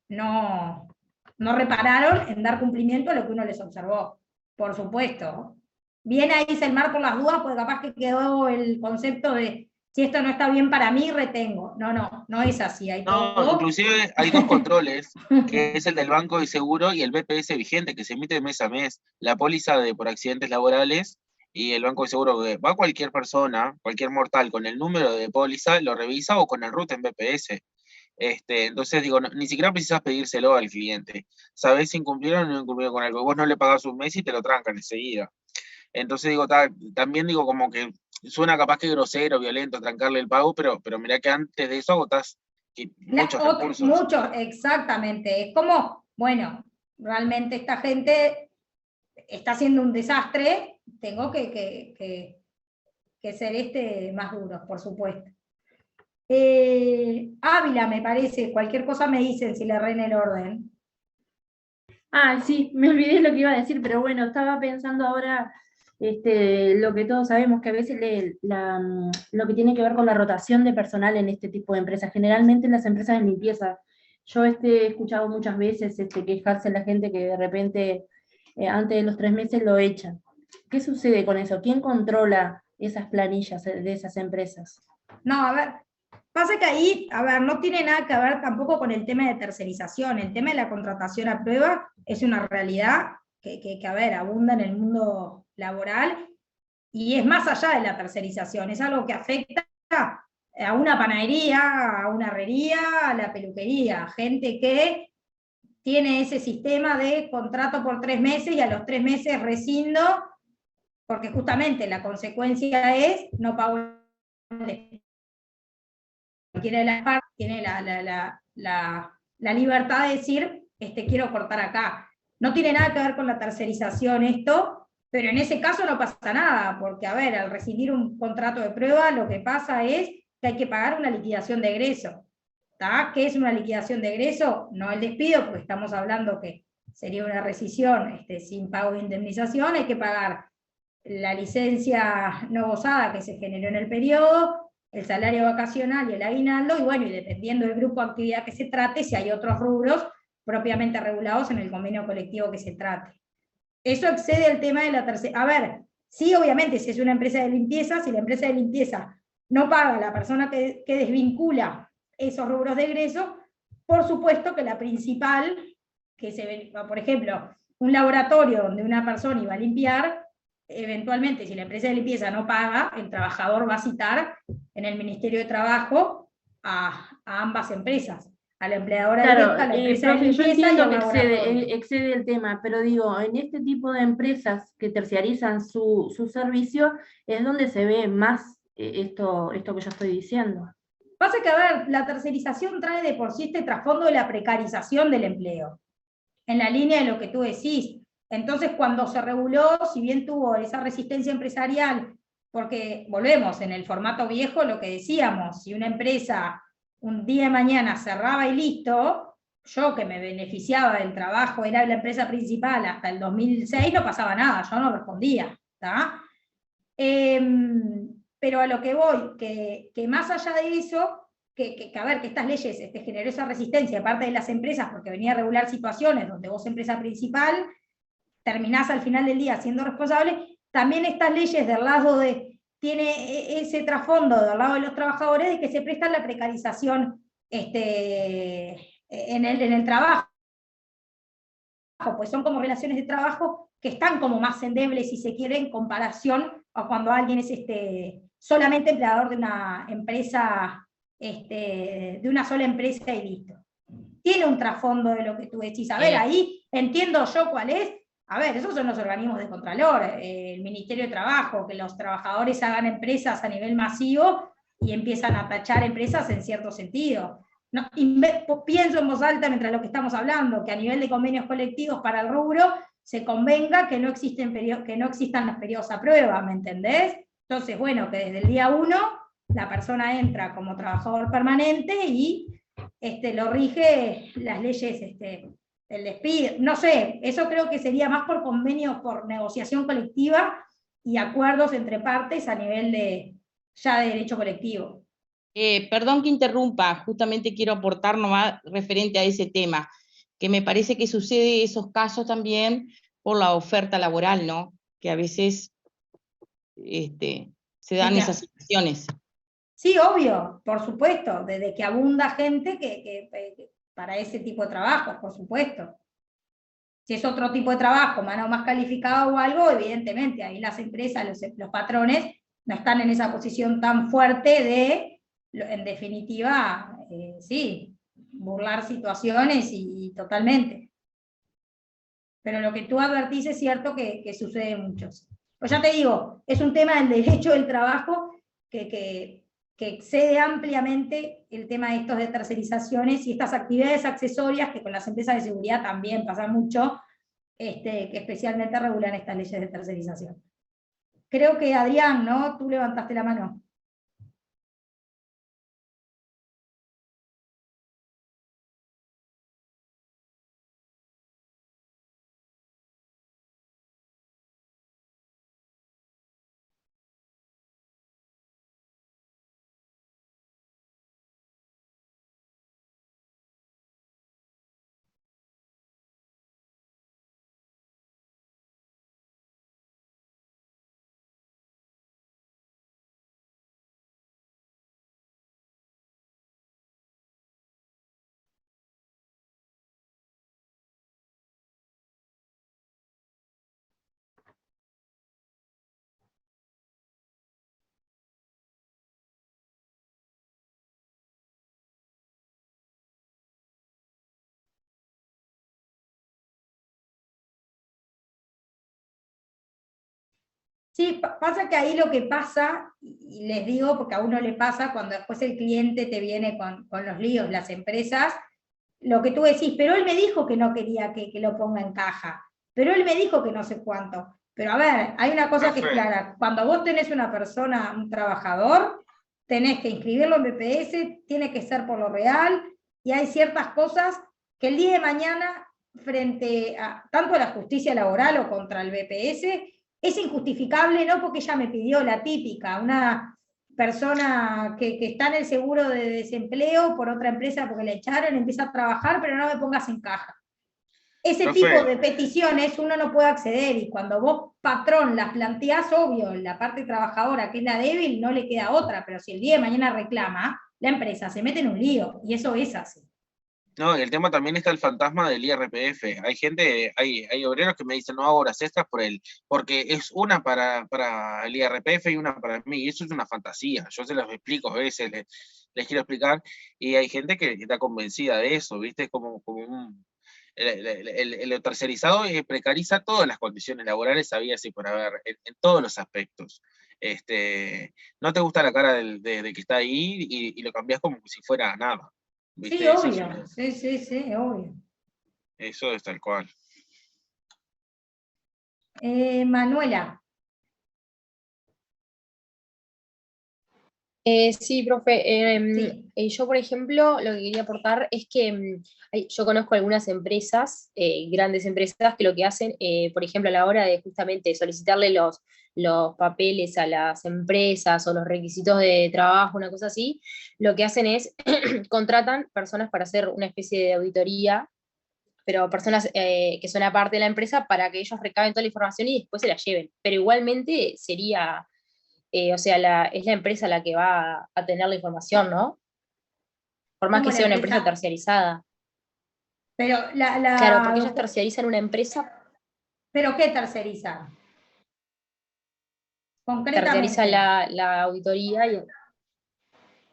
no repararon en dar cumplimiento a lo que uno les observó, por supuesto. Viene ahí Selmar por las dudas, porque capaz que quedó el concepto de si esto no está bien para mí, retengo. No es así. No, inclusive hay dos controles, que es el del Banco de Seguro y el BPS vigente, que se emite mes a mes. La póliza por accidentes laborales y el Banco de Seguro, que va cualquier persona, cualquier mortal, con el número de póliza, lo revisa o con el RUT en BPS. Entonces digo, ni siquiera precisas pedírselo al cliente. Sabés si incumplieron o no incumplieron con algo. Vos no le pagás un mes y te lo trancan enseguida. Entonces digo, también digo como que suena capaz que grosero, violento, trancarle el pago, pero mirá que antes de eso agotás muchos recursos. Muchos, exactamente. Es como, bueno, realmente esta gente está haciendo un desastre, tengo que ser más duros, por supuesto. Ávila, me parece, cualquier cosa me dicen si le erré en el orden. Sí, me olvidé lo que iba a decir, pero bueno, estaba pensando ahora lo que todos sabemos, que a veces lo que tiene que ver con la rotación de personal en este tipo de empresas, generalmente en las empresas de limpieza. Yo he escuchado muchas veces quejarse a la gente que de repente antes de los 3 meses lo echan. ¿Qué sucede con eso? ¿Quién controla esas planillas de esas empresas? No, a ver, pasa que ahí, a ver, no tiene nada que ver tampoco con el tema de tercerización. El tema de la contratación a prueba es una realidad que a ver, abunda en el mundo laboral, y es más allá de la tercerización, es algo que afecta a una panadería, a una herrería, a la peluquería, gente que tiene ese sistema de contrato por 3 meses y a los 3 meses rescindo, porque justamente la consecuencia es no pago el cualquiera de las partes tiene la libertad de decir, quiero cortar acá. No tiene nada que ver con la tercerización esto, pero en ese caso no pasa nada, porque a ver, al rescindir un contrato de prueba, lo que pasa es que hay que pagar una liquidación de egreso. ¿Tá? ¿Qué es una liquidación de egreso? No el despido, porque estamos hablando que sería una rescisión sin pago de indemnización, hay que pagar la licencia no gozada que se generó en el periodo, el salario vacacional y el aguinaldo, y bueno, y dependiendo del grupo de actividad que se trate, si hay otros rubros propiamente regulados en el convenio colectivo que se trate. Eso excede el tema de la tercera. A ver, sí, obviamente, si es una empresa de limpieza, si la empresa de limpieza no paga a la persona que desvincula esos rubros de egreso, por supuesto que la principal, por ejemplo, un laboratorio donde una persona iba a limpiar, eventualmente, si la empresa de limpieza no paga, el trabajador va a citar en el Ministerio de Trabajo a ambas empresas, a la empleadora directa, a la empresa de limpieza. Yo entiendo que laboratorio. excede el tema, pero digo, en este tipo de empresas que terciarizan su servicio, es donde se ve más esto que yo estoy diciendo. Pasa que, a ver, la tercerización trae de por sí este trasfondo de la precarización del empleo, en la línea de lo que tú decís. Entonces, cuando se reguló, si bien tuvo esa resistencia empresarial, porque volvemos en el formato viejo, lo que decíamos, si una empresa un día de mañana cerraba y listo, yo que me beneficiaba del trabajo, era la empresa principal hasta el 2006, no pasaba nada, yo no respondía. ¿tá? Pero a lo que voy, que más allá de eso, a ver, que estas leyes generó esa resistencia de parte de las empresas, porque venía a regular situaciones donde vos, empresa principal, terminás al final del día siendo responsable, también estas leyes del lado tiene ese trasfondo del lado de los trabajadores de que se presta la precarización en el trabajo. pues son como relaciones de trabajo que están como más endebles, si se quiere, en comparación a cuando alguien es solamente empleador de una empresa, de una sola empresa y listo. Tiene un trasfondo de lo que tú decís. A ver, ahí entiendo yo cuál es. A ver, esos son los organismos de Contralor, el Ministerio de Trabajo, que los trabajadores hagan empresas a nivel masivo y empiezan a tachar empresas en cierto sentido. No, pienso en voz alta mientras lo que estamos hablando, que a nivel de convenios colectivos para el rubro se convenga que no existan los periodos a prueba, ¿me entendés? Entonces, bueno, que desde el día 1 la persona entra como trabajador permanente y lo rige las leyes del despido. No sé, eso creo que sería más por convenio, por negociación colectiva y acuerdos entre partes a nivel ya de derecho colectivo. Perdón que interrumpa, justamente quiero aportar nomás referente a ese tema, que me parece que sucede esos casos también por la oferta laboral, ¿no? Que a veces se dan esas situaciones. Sí, obvio, por supuesto, desde que abunda gente que para ese tipo de trabajos, por supuesto. Si es otro tipo de trabajo, mano más calificado o algo, evidentemente, ahí las empresas, los patrones, no están en esa posición tan fuerte de, en definitiva, sí, burlar situaciones y totalmente. Pero lo que tú advertís es cierto que sucede mucho. Pues ya te digo, es un tema del derecho del trabajo que excede ampliamente el tema de estos de tercerizaciones y estas actividades accesorias que con las empresas de seguridad también pasa mucho, que especialmente regulan estas leyes de tercerización. Creo que Adrián, ¿no? Tú levantaste la mano. Sí, pasa que ahí lo que pasa, y les digo porque a uno le pasa cuando después el cliente te viene con los líos, las empresas, lo que tú decís, pero él me dijo que no quería que lo ponga en caja, pero él me dijo que no sé cuánto. Pero a ver, hay una cosa que es clara, cuando vos tenés una persona, un trabajador, tenés que inscribirlo en BPS, tiene que ser por lo real, y hay ciertas cosas que el día de mañana, frente a tanto a la justicia laboral o contra el BPS, es injustificable, no porque ella me pidió la típica, una persona que está en el seguro de desempleo por otra empresa porque la echaron, empieza a trabajar, pero no me pongas en caja. Ese tipo de peticiones uno no puede acceder, y cuando vos, patrón, las planteás, obvio, la parte trabajadora, que es la débil, no le queda otra, pero si el día de mañana reclama, la empresa se mete en un lío, y eso es así. No, el tema también está el fantasma del IRPF. Hay gente, hay obreros que me dicen no hago horas extras porque es una para el IRPF y una para mí, y eso es una fantasía. Yo se los explico a veces, les quiero explicar, y hay gente que está convencida de eso, ¿viste? Es como el tercerizado precariza todas las condiciones laborales, había así por haber, en todos los aspectos. No te gusta la cara de que está ahí y lo cambiás como si fuera nada. ¿Viste? Sí, obvio, sí, obvio. Eso es tal cual. Manuela. Sí, profe. Yo, por ejemplo, lo que quería aportar es que yo conozco algunas empresas, grandes empresas, que lo que hacen, por ejemplo, a la hora de justamente solicitarle los papeles a las empresas o los requisitos de trabajo, una cosa así, lo que hacen es contratan personas para hacer una especie de auditoría, pero personas que son aparte de la empresa para que ellos recaben toda la información y después se la lleven. Pero igualmente sería... o sea, es la empresa la que va a tener la información, ¿no? Por más que sea una empresa terciarizada. Pero Claro, porque ellos terciarizan una empresa. ¿Pero qué tercerizan? Concretamente. Terciariza la auditoría y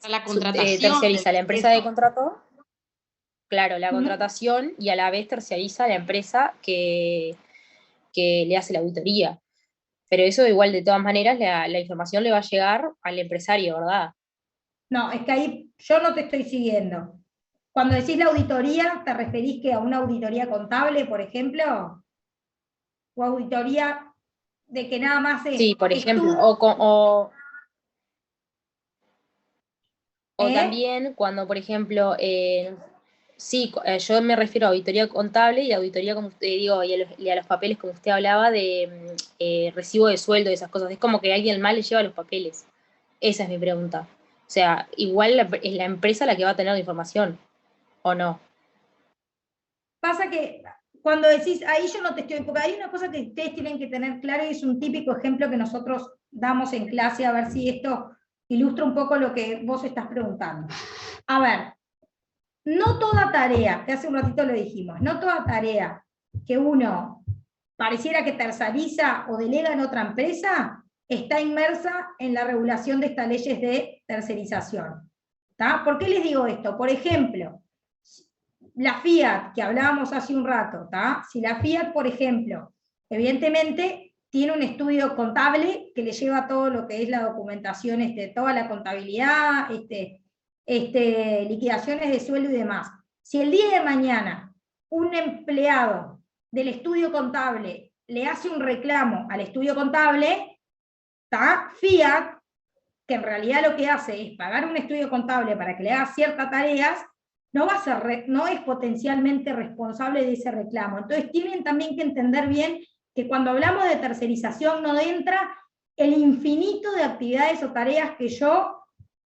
La contratación. terciariza la empresa de contrato. Claro, la contratación, y a la vez terciariza la empresa que le hace la auditoría. Pero eso igual, de todas maneras, la información le va a llegar al empresario, ¿verdad? No, es que ahí yo no te estoy siguiendo. Cuando decís la auditoría, ¿te referís que a una auditoría contable, por ejemplo? ¿O auditoría de que nada más es... Sí, por ejemplo, o también cuando, por ejemplo, sí, yo me refiero a auditoría contable y auditoría, como usted digo, y a los papeles, como usted hablaba, de recibo de sueldo y esas cosas. Es como que alguien mal le lleva los papeles. Esa es mi pregunta. O sea, igual es la empresa la que va a tener la información, ¿o no? Pasa que cuando decís, ahí yo no te estoy, porque hay una cosa que ustedes tienen que tener claro, y es un típico ejemplo que nosotros damos en clase, a ver si esto ilustra un poco lo que vos estás preguntando. A ver, no toda tarea, que hace un ratito lo dijimos, no toda tarea que uno pareciera que terceriza o delega en otra empresa, está inmersa en la regulación de estas leyes de tercerización. ¿Tá? ¿Por qué les digo esto? Por ejemplo, la Fiat, que hablábamos hace un rato, ¿tá? Si la Fiat, por ejemplo, evidentemente tiene un estudio contable que le lleva todo lo que es la documentación, toda la contabilidad, liquidaciones de sueldo y demás. Si el día de mañana un empleado del estudio contable le hace un reclamo al estudio contable, ¿tá? Fiat, que en realidad lo que hace es pagar un estudio contable para que le haga ciertas tareas, no es potencialmente responsable de ese reclamo. Entonces tienen también que entender bien que cuando hablamos de tercerización no entra el infinito de actividades o tareas que yo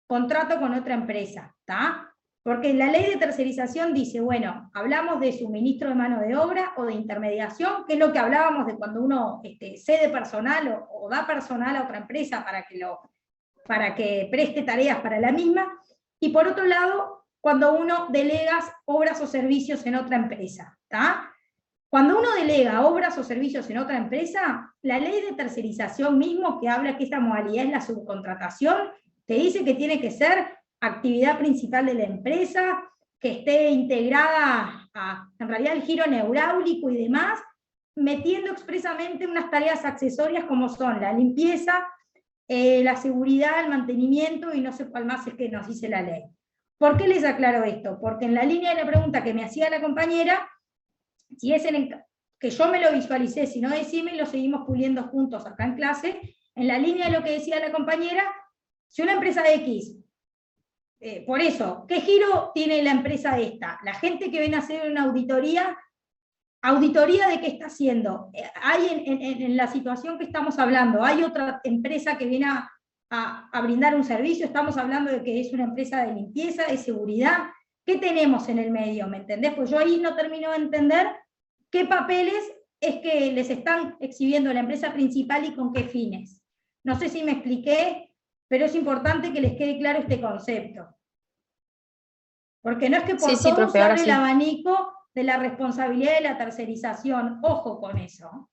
contrato con otra empresa, ¿tá? Porque la ley de tercerización dice, bueno, hablamos de suministro de mano de obra o de intermediación, que es lo que hablábamos de cuando uno cede personal o da personal a otra empresa para que preste tareas para la misma, y por otro lado, cuando uno delega obras o servicios en otra empresa, ¿tá? Cuando uno delega obras o servicios en otra empresa, la ley de tercerización mismo, que habla que esta modalidad es la subcontratación, te dice que tiene que ser actividad principal de la empresa, que esté integrada en realidad el giro neuráulico y demás, metiendo expresamente unas tareas accesorias como son la limpieza, la seguridad, el mantenimiento y no sé cuál más es que nos dice la ley. ¿Por qué les aclaro esto? Porque en la línea de la pregunta que me hacía la compañera, si es que yo me lo visualicé, si no decime, lo seguimos puliendo juntos acá en clase, en la línea de lo que decía la compañera, si una empresa X, por eso, ¿qué giro tiene la empresa esta? La gente que viene a hacer una auditoría de qué está haciendo. Hay en la situación que estamos hablando, hay otra empresa que viene a brindar un servicio, estamos hablando de que es una empresa de limpieza, de seguridad. ¿Qué tenemos en el medio? ¿Me entendés? Pues yo ahí no termino de entender qué papeles es que les están exhibiendo la empresa principal y con qué fines. No sé si me expliqué, pero es importante que les quede claro este concepto. Porque no es que por todo se abre el abanico de la responsabilidad de la tercerización. Ojo con eso.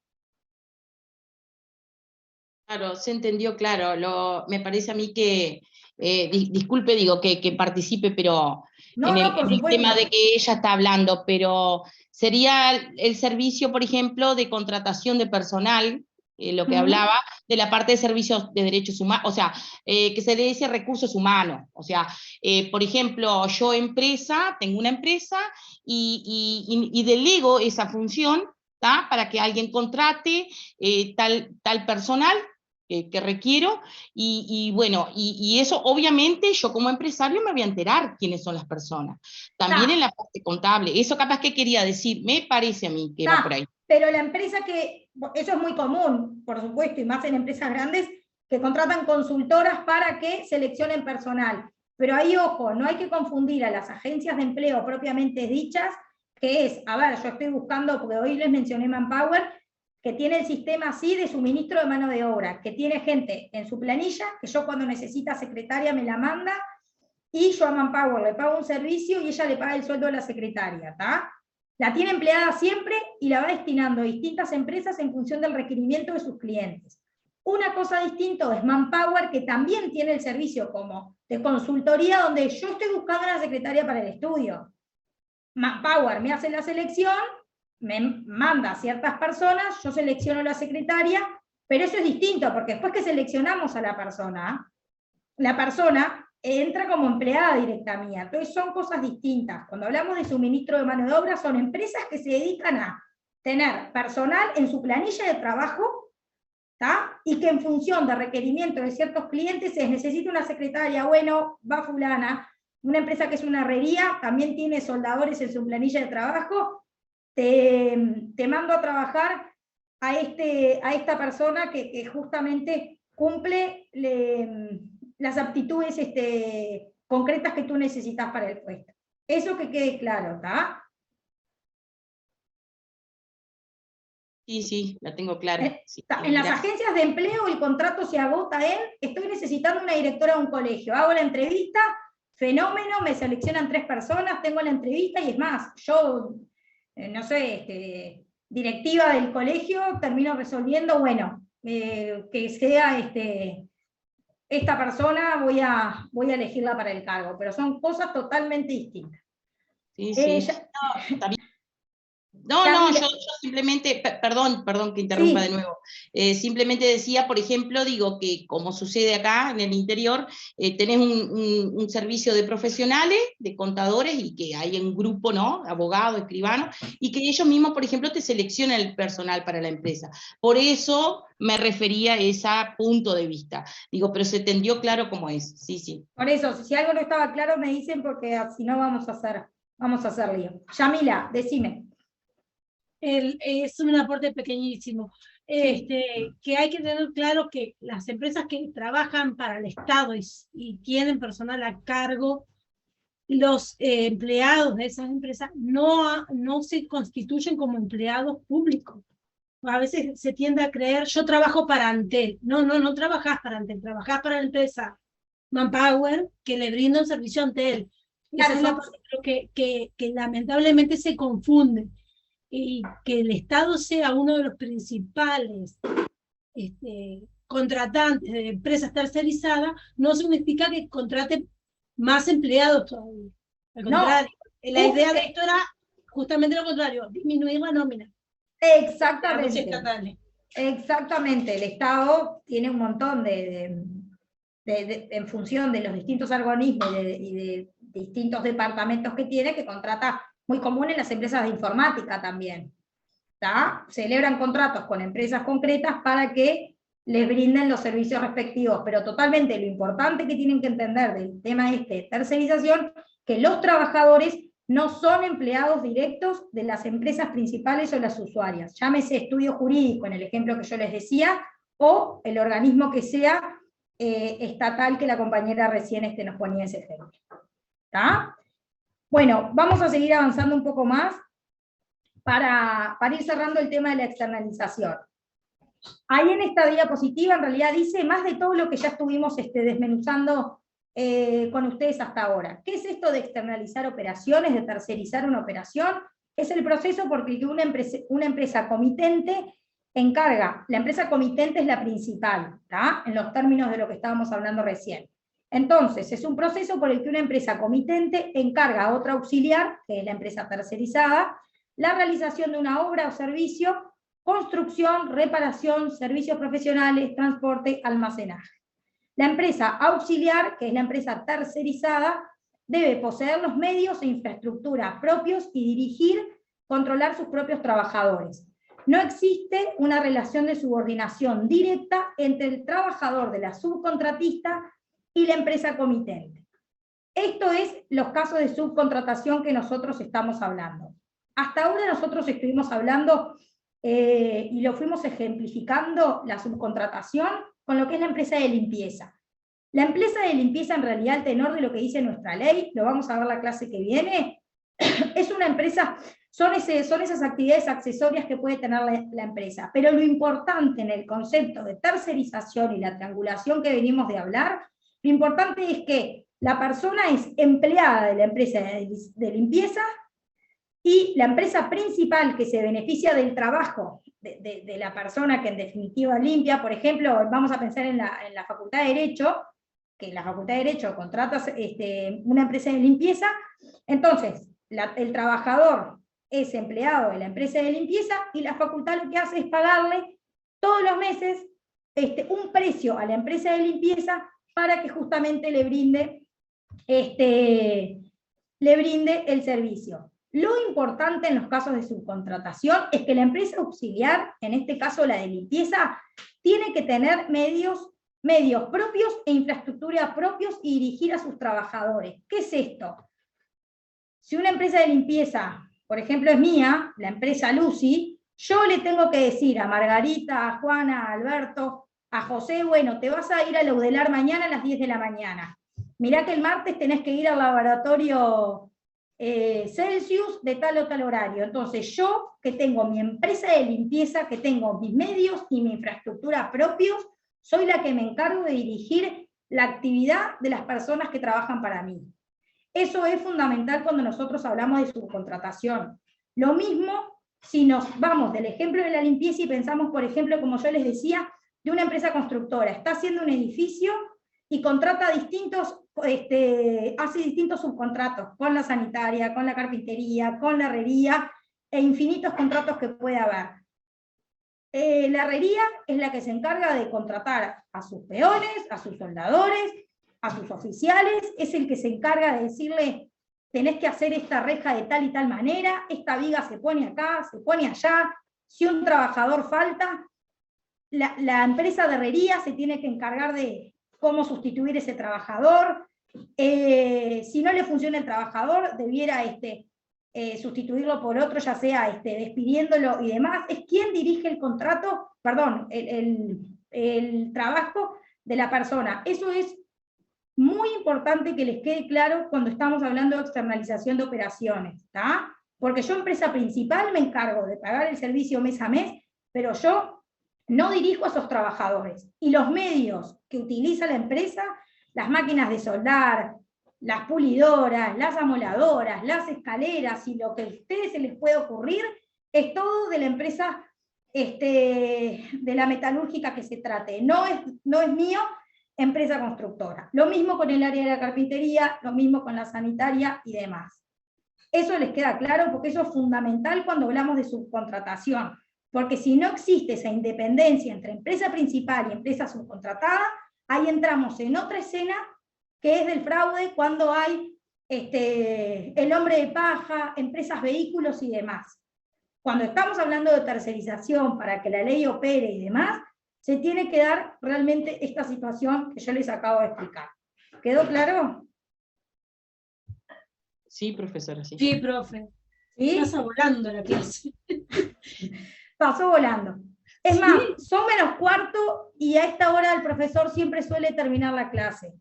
Claro, se entendió, claro. Me parece a mí que, disculpe, digo, que participe, pero no, en el tema de que ella está hablando, pero sería el servicio, por ejemplo, de contratación de personal, lo que hablaba, de la parte de servicios de derechos humanos, o sea, que se le dice recursos humanos. O sea, por ejemplo, yo tengo una empresa y delego esa función, ¿tá? Para que alguien contrate tal personal que requiero, y bueno, y eso obviamente yo como empresario me voy a enterar quiénes son las personas. También en la parte contable, eso capaz que quería decir, me parece a mí que va por ahí. Pero la empresa eso es muy común, por supuesto, y más en empresas grandes, que contratan consultoras para que seleccionen personal. Pero ahí, ojo, no hay que confundir a las agencias de empleo propiamente dichas, que es, a ver, yo estoy buscando, porque hoy les mencioné Manpower, que tiene el sistema así de suministro de mano de obra, que tiene gente en su planilla, que yo cuando necesita secretaria me la manda, y yo a Manpower le pago un servicio y ella le paga el sueldo a la secretaria, ¿tá? La tiene empleada siempre y la va destinando a distintas empresas en función del requerimiento de sus clientes. Una cosa distinta es Manpower, que también tiene el servicio como de consultoría, donde yo estoy buscando una secretaria para el estudio. Manpower me hace la selección, me manda a ciertas personas, yo selecciono la secretaria, pero eso es distinto, porque después que seleccionamos a la persona entra como empleada directa mía. Entonces son cosas distintas. Cuando hablamos de suministro de mano de obra, son empresas que se dedican a tener personal en su planilla de trabajo, ¿tá? Y que en función de requerimientos de ciertos clientes se necesita una secretaria, bueno, va fulana. Una empresa que es una herrería, también tiene soldadores en su planilla de trabajo, te mando a trabajar a esta persona que justamente cumple las aptitudes concretas que tú necesitas para el puesto. Eso que quede claro, ¿está? Sí, la tengo clara. Sí, en las agencias de empleo el contrato se agota en, estoy necesitando una directora de un colegio, hago la entrevista, fenómeno, me seleccionan 3 personas, tengo la entrevista, y es más, yo, no sé, directiva del colegio, termino resolviendo, bueno, que sea esta persona, voy a elegirla para el cargo, pero son cosas totalmente distintas. Sí. No, yo simplemente, perdón que interrumpa de nuevo, simplemente decía, por ejemplo, digo que como sucede acá en el interior, tenés un servicio de profesionales, de contadores, y que hay un grupo, ¿no?, abogados, escribanos, y que ellos mismos, por ejemplo, te seleccionan el personal para la empresa. Por eso me refería a ese punto de vista. Digo, pero se entendió claro cómo es, sí. Por eso, si algo no estaba claro me dicen, porque si no vamos a hacer lío. Yamila, decime. Es un aporte pequeñísimo. Que hay que tener claro que las empresas que trabajan para el Estado y tienen personal a cargo, los empleados de esas empresas no se constituyen como empleados públicos. A veces se tiende a creer, yo trabajo para Antel. No trabajás para Antel, trabajás para la empresa Manpower que le brinda un servicio a Antel. Esa es la parte que lamentablemente se confunde. Y que el Estado sea uno de los principales contratantes de empresas tercerizadas no significa que contrate más empleados todavía. Al contrario, la idea de esto era justamente lo contrario, disminuir la nómina. Exactamente. Exactamente, el Estado tiene un montón en función de los distintos organismos y de distintos departamentos que tiene, que contrata, muy común en las empresas de informática también, ¿tá? Celebran contratos con empresas concretas para que les brinden los servicios respectivos, pero totalmente lo importante que tienen que entender del tema de tercerización, que los trabajadores no son empleados directos de las empresas principales o las usuarias, llámese estudio jurídico en el ejemplo que yo les decía, o el organismo que sea estatal, que la compañera recién nos ponía ese ejemplo. ¿Está? Bueno, vamos a seguir avanzando un poco más para ir cerrando el tema de la externalización. Ahí en esta diapositiva en realidad dice más de todo lo que ya estuvimos desmenuzando con ustedes hasta ahora. ¿Qué es esto de externalizar operaciones, de tercerizar una operación? Es el proceso por el que una empresa comitente encarga, la empresa comitente es la principal, ¿tá? En los términos de lo que estábamos hablando recién. Entonces, es un proceso por el que una empresa comitente encarga a otra auxiliar, que es la empresa tercerizada, la realización de una obra o servicio, construcción, reparación, servicios profesionales, transporte, almacenaje. La empresa auxiliar, que es la empresa tercerizada, debe poseer los medios e infraestructura propios y dirigir, controlar sus propios trabajadores. No existe una relación de subordinación directa entre el trabajador de la subcontratista y la empresa comitente. Esto es los casos de subcontratación que nosotros estamos hablando. Hasta ahora nosotros estuvimos hablando y lo fuimos ejemplificando la subcontratación con lo que es la empresa de limpieza. La empresa de limpieza, en realidad, al tenor de lo que dice nuestra ley, lo vamos a ver la clase que viene, es una empresa, son esas actividades accesorias que puede tener la empresa, pero lo importante en el concepto de tercerización y la triangulación que venimos de hablar, lo importante es que la persona es empleada de la empresa de limpieza y la empresa principal que se beneficia del trabajo de la persona que en definitiva limpia, por ejemplo, vamos a pensar en la Facultad de Derecho, que la Facultad de Derecho contrata una empresa de limpieza, entonces el trabajador es empleado de la empresa de limpieza y la facultad lo que hace es pagarle todos los meses un precio a la empresa de limpieza para que justamente le brinde el servicio. Lo importante en los casos de subcontratación es que la empresa auxiliar, en este caso la de limpieza, tiene que tener medios propios e infraestructura propios y dirigir a sus trabajadores. ¿Qué es esto? Si una empresa de limpieza, por ejemplo, es mía, la empresa Lucy, yo le tengo que decir a Margarita, a Juana, a Alberto, a José, bueno, te vas a ir a Laudelar mañana a las 10 de la mañana. Mirá que el martes tenés que ir al laboratorio Celsius de tal o tal horario. Entonces yo, que tengo mi empresa de limpieza, que tengo mis medios y mi infraestructura propios, soy la que me encargo de dirigir la actividad de las personas que trabajan para mí. Eso es fundamental cuando nosotros hablamos de subcontratación. Lo mismo si nos vamos del ejemplo de la limpieza y pensamos, por ejemplo, como yo les decía, de una empresa constructora. Está haciendo un edificio y contrata hace distintos subcontratos, con la sanitaria, con la carpintería, con la herrería, e infinitos contratos que puede haber. La herrería es la que se encarga de contratar a sus peones, a sus soldadores, a sus oficiales, es el que se encarga de decirle, tenés que hacer esta reja de tal y tal manera, esta viga se pone acá, se pone allá, si un trabajador falta, la empresa de herrería se tiene que encargar de cómo sustituir ese trabajador, si no le funciona el trabajador, debiera sustituirlo por otro, ya sea despidiéndolo y demás, es quien dirige el contrato, perdón, el trabajo de la persona. Eso es muy importante que les quede claro cuando estamos hablando de externalización de operaciones, ¿tá? Porque yo, empresa principal, me encargo de pagar el servicio mes a mes, pero yo no dirijo a esos trabajadores. Y los medios que utiliza la empresa, las máquinas de soldar, las pulidoras, las amoladoras, las escaleras y lo que a ustedes se les puede ocurrir, es todo de la empresa de la metalúrgica que se trate. No es mío, empresa constructora. Lo mismo con el área de la carpintería, lo mismo con la sanitaria y demás. Eso les queda claro porque eso es fundamental cuando hablamos de subcontratación. Porque si no existe esa independencia entre empresa principal y empresa subcontratada, ahí entramos en otra escena que es del fraude, cuando hay el hombre de paja, empresas vehículos y demás. Cuando estamos hablando de tercerización para que la ley opere y demás, se tiene que dar realmente esta situación que yo les acabo de explicar. ¿Quedó claro? Sí, profesora, sí. Sí, profe. ¿Sí? Pasa volando la clase. Pasó volando. Es más, son -4 y a esta hora el profesor siempre suele terminar la clase.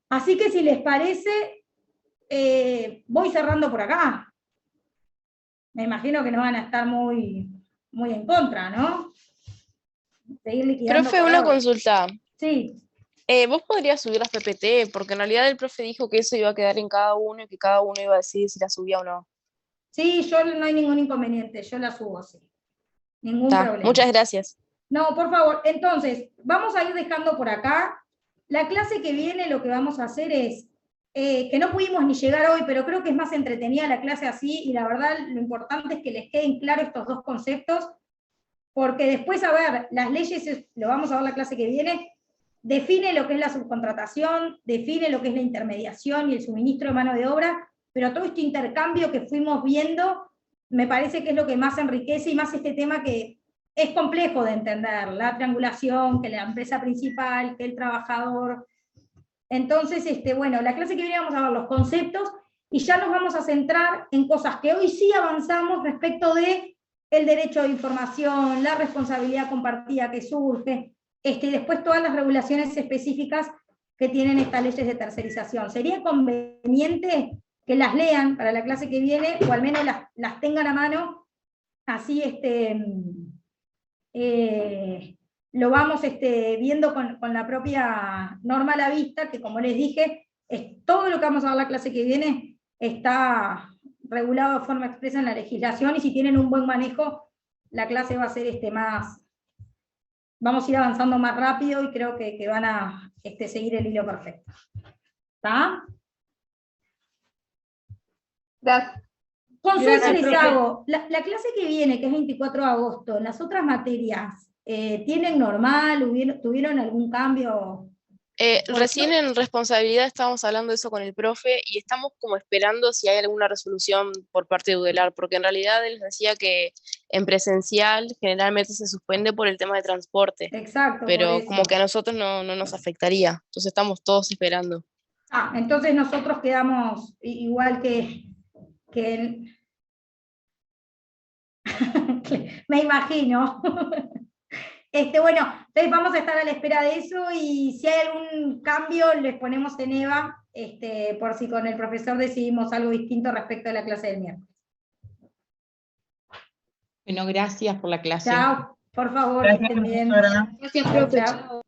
Así que si les parece, voy cerrando por acá. Me imagino que no van a estar muy en contra, ¿no? Seguir liquidando. Profe, una consulta. Sí. ¿Vos podrías subir las PPT? Porque en realidad el profe dijo que eso iba a quedar en cada uno y que cada uno iba a decidir si la subía o no. Sí, yo no hay ningún inconveniente, yo la subo, sí. Ningún problema. Muchas gracias. No, por favor, entonces, vamos a ir dejando por acá. La clase que viene lo que vamos a hacer es, que no pudimos ni llegar hoy, pero creo que es más entretenida la clase así, y la verdad lo importante es que les queden claros estos dos conceptos, porque después, a ver, las leyes, lo vamos a ver la clase que viene, define lo que es la subcontratación, define lo que es la intermediación y el suministro de mano de obra, pero todo este intercambio que fuimos viendo, me parece que es lo que más enriquece, y más este tema que es complejo de entender, la triangulación, que la empresa principal, que el trabajador. Entonces, bueno, la clase que viene vamos a ver los conceptos, y ya nos vamos a centrar en cosas que hoy sí avanzamos respecto de el derecho de información, la responsabilidad compartida que surge, y después todas las regulaciones específicas que tienen estas leyes de tercerización. Sería conveniente que las lean para la clase que viene, o al menos las tengan a mano, así lo vamos viendo con la propia norma a la vista, que como les dije, todo lo que vamos a ver la clase que viene está regulado de forma expresa en la legislación, y si tienen un buen manejo, la clase va a ser vamos a ir avanzando más rápido, y creo que van a seguir el hilo perfecto. ¿Está? Gracias. Consulta les profe. hago. La clase que viene, que es 24 de agosto, en las otras materias, ¿tienen normal? ¿Tuvieron algún cambio? Recién en responsabilidad estábamos hablando de eso con el profe y estamos como esperando si hay alguna resolución por parte de UDELAR, porque en realidad él decía que en presencial generalmente se suspende por el tema de transporte. Exacto. Pero por como eso. que a nosotros no nos afectaría, entonces estamos todos esperando. Entonces nosotros quedamos igual que me imagino. Bueno, entonces vamos a estar a la espera de eso, y si hay algún cambio les ponemos en EVA, por si con el profesor decidimos algo distinto respecto a la clase del miércoles. Bueno, gracias por la clase. Chao, por favor, Gracias, que estén bien. profesora. Gracias, profe. Chao.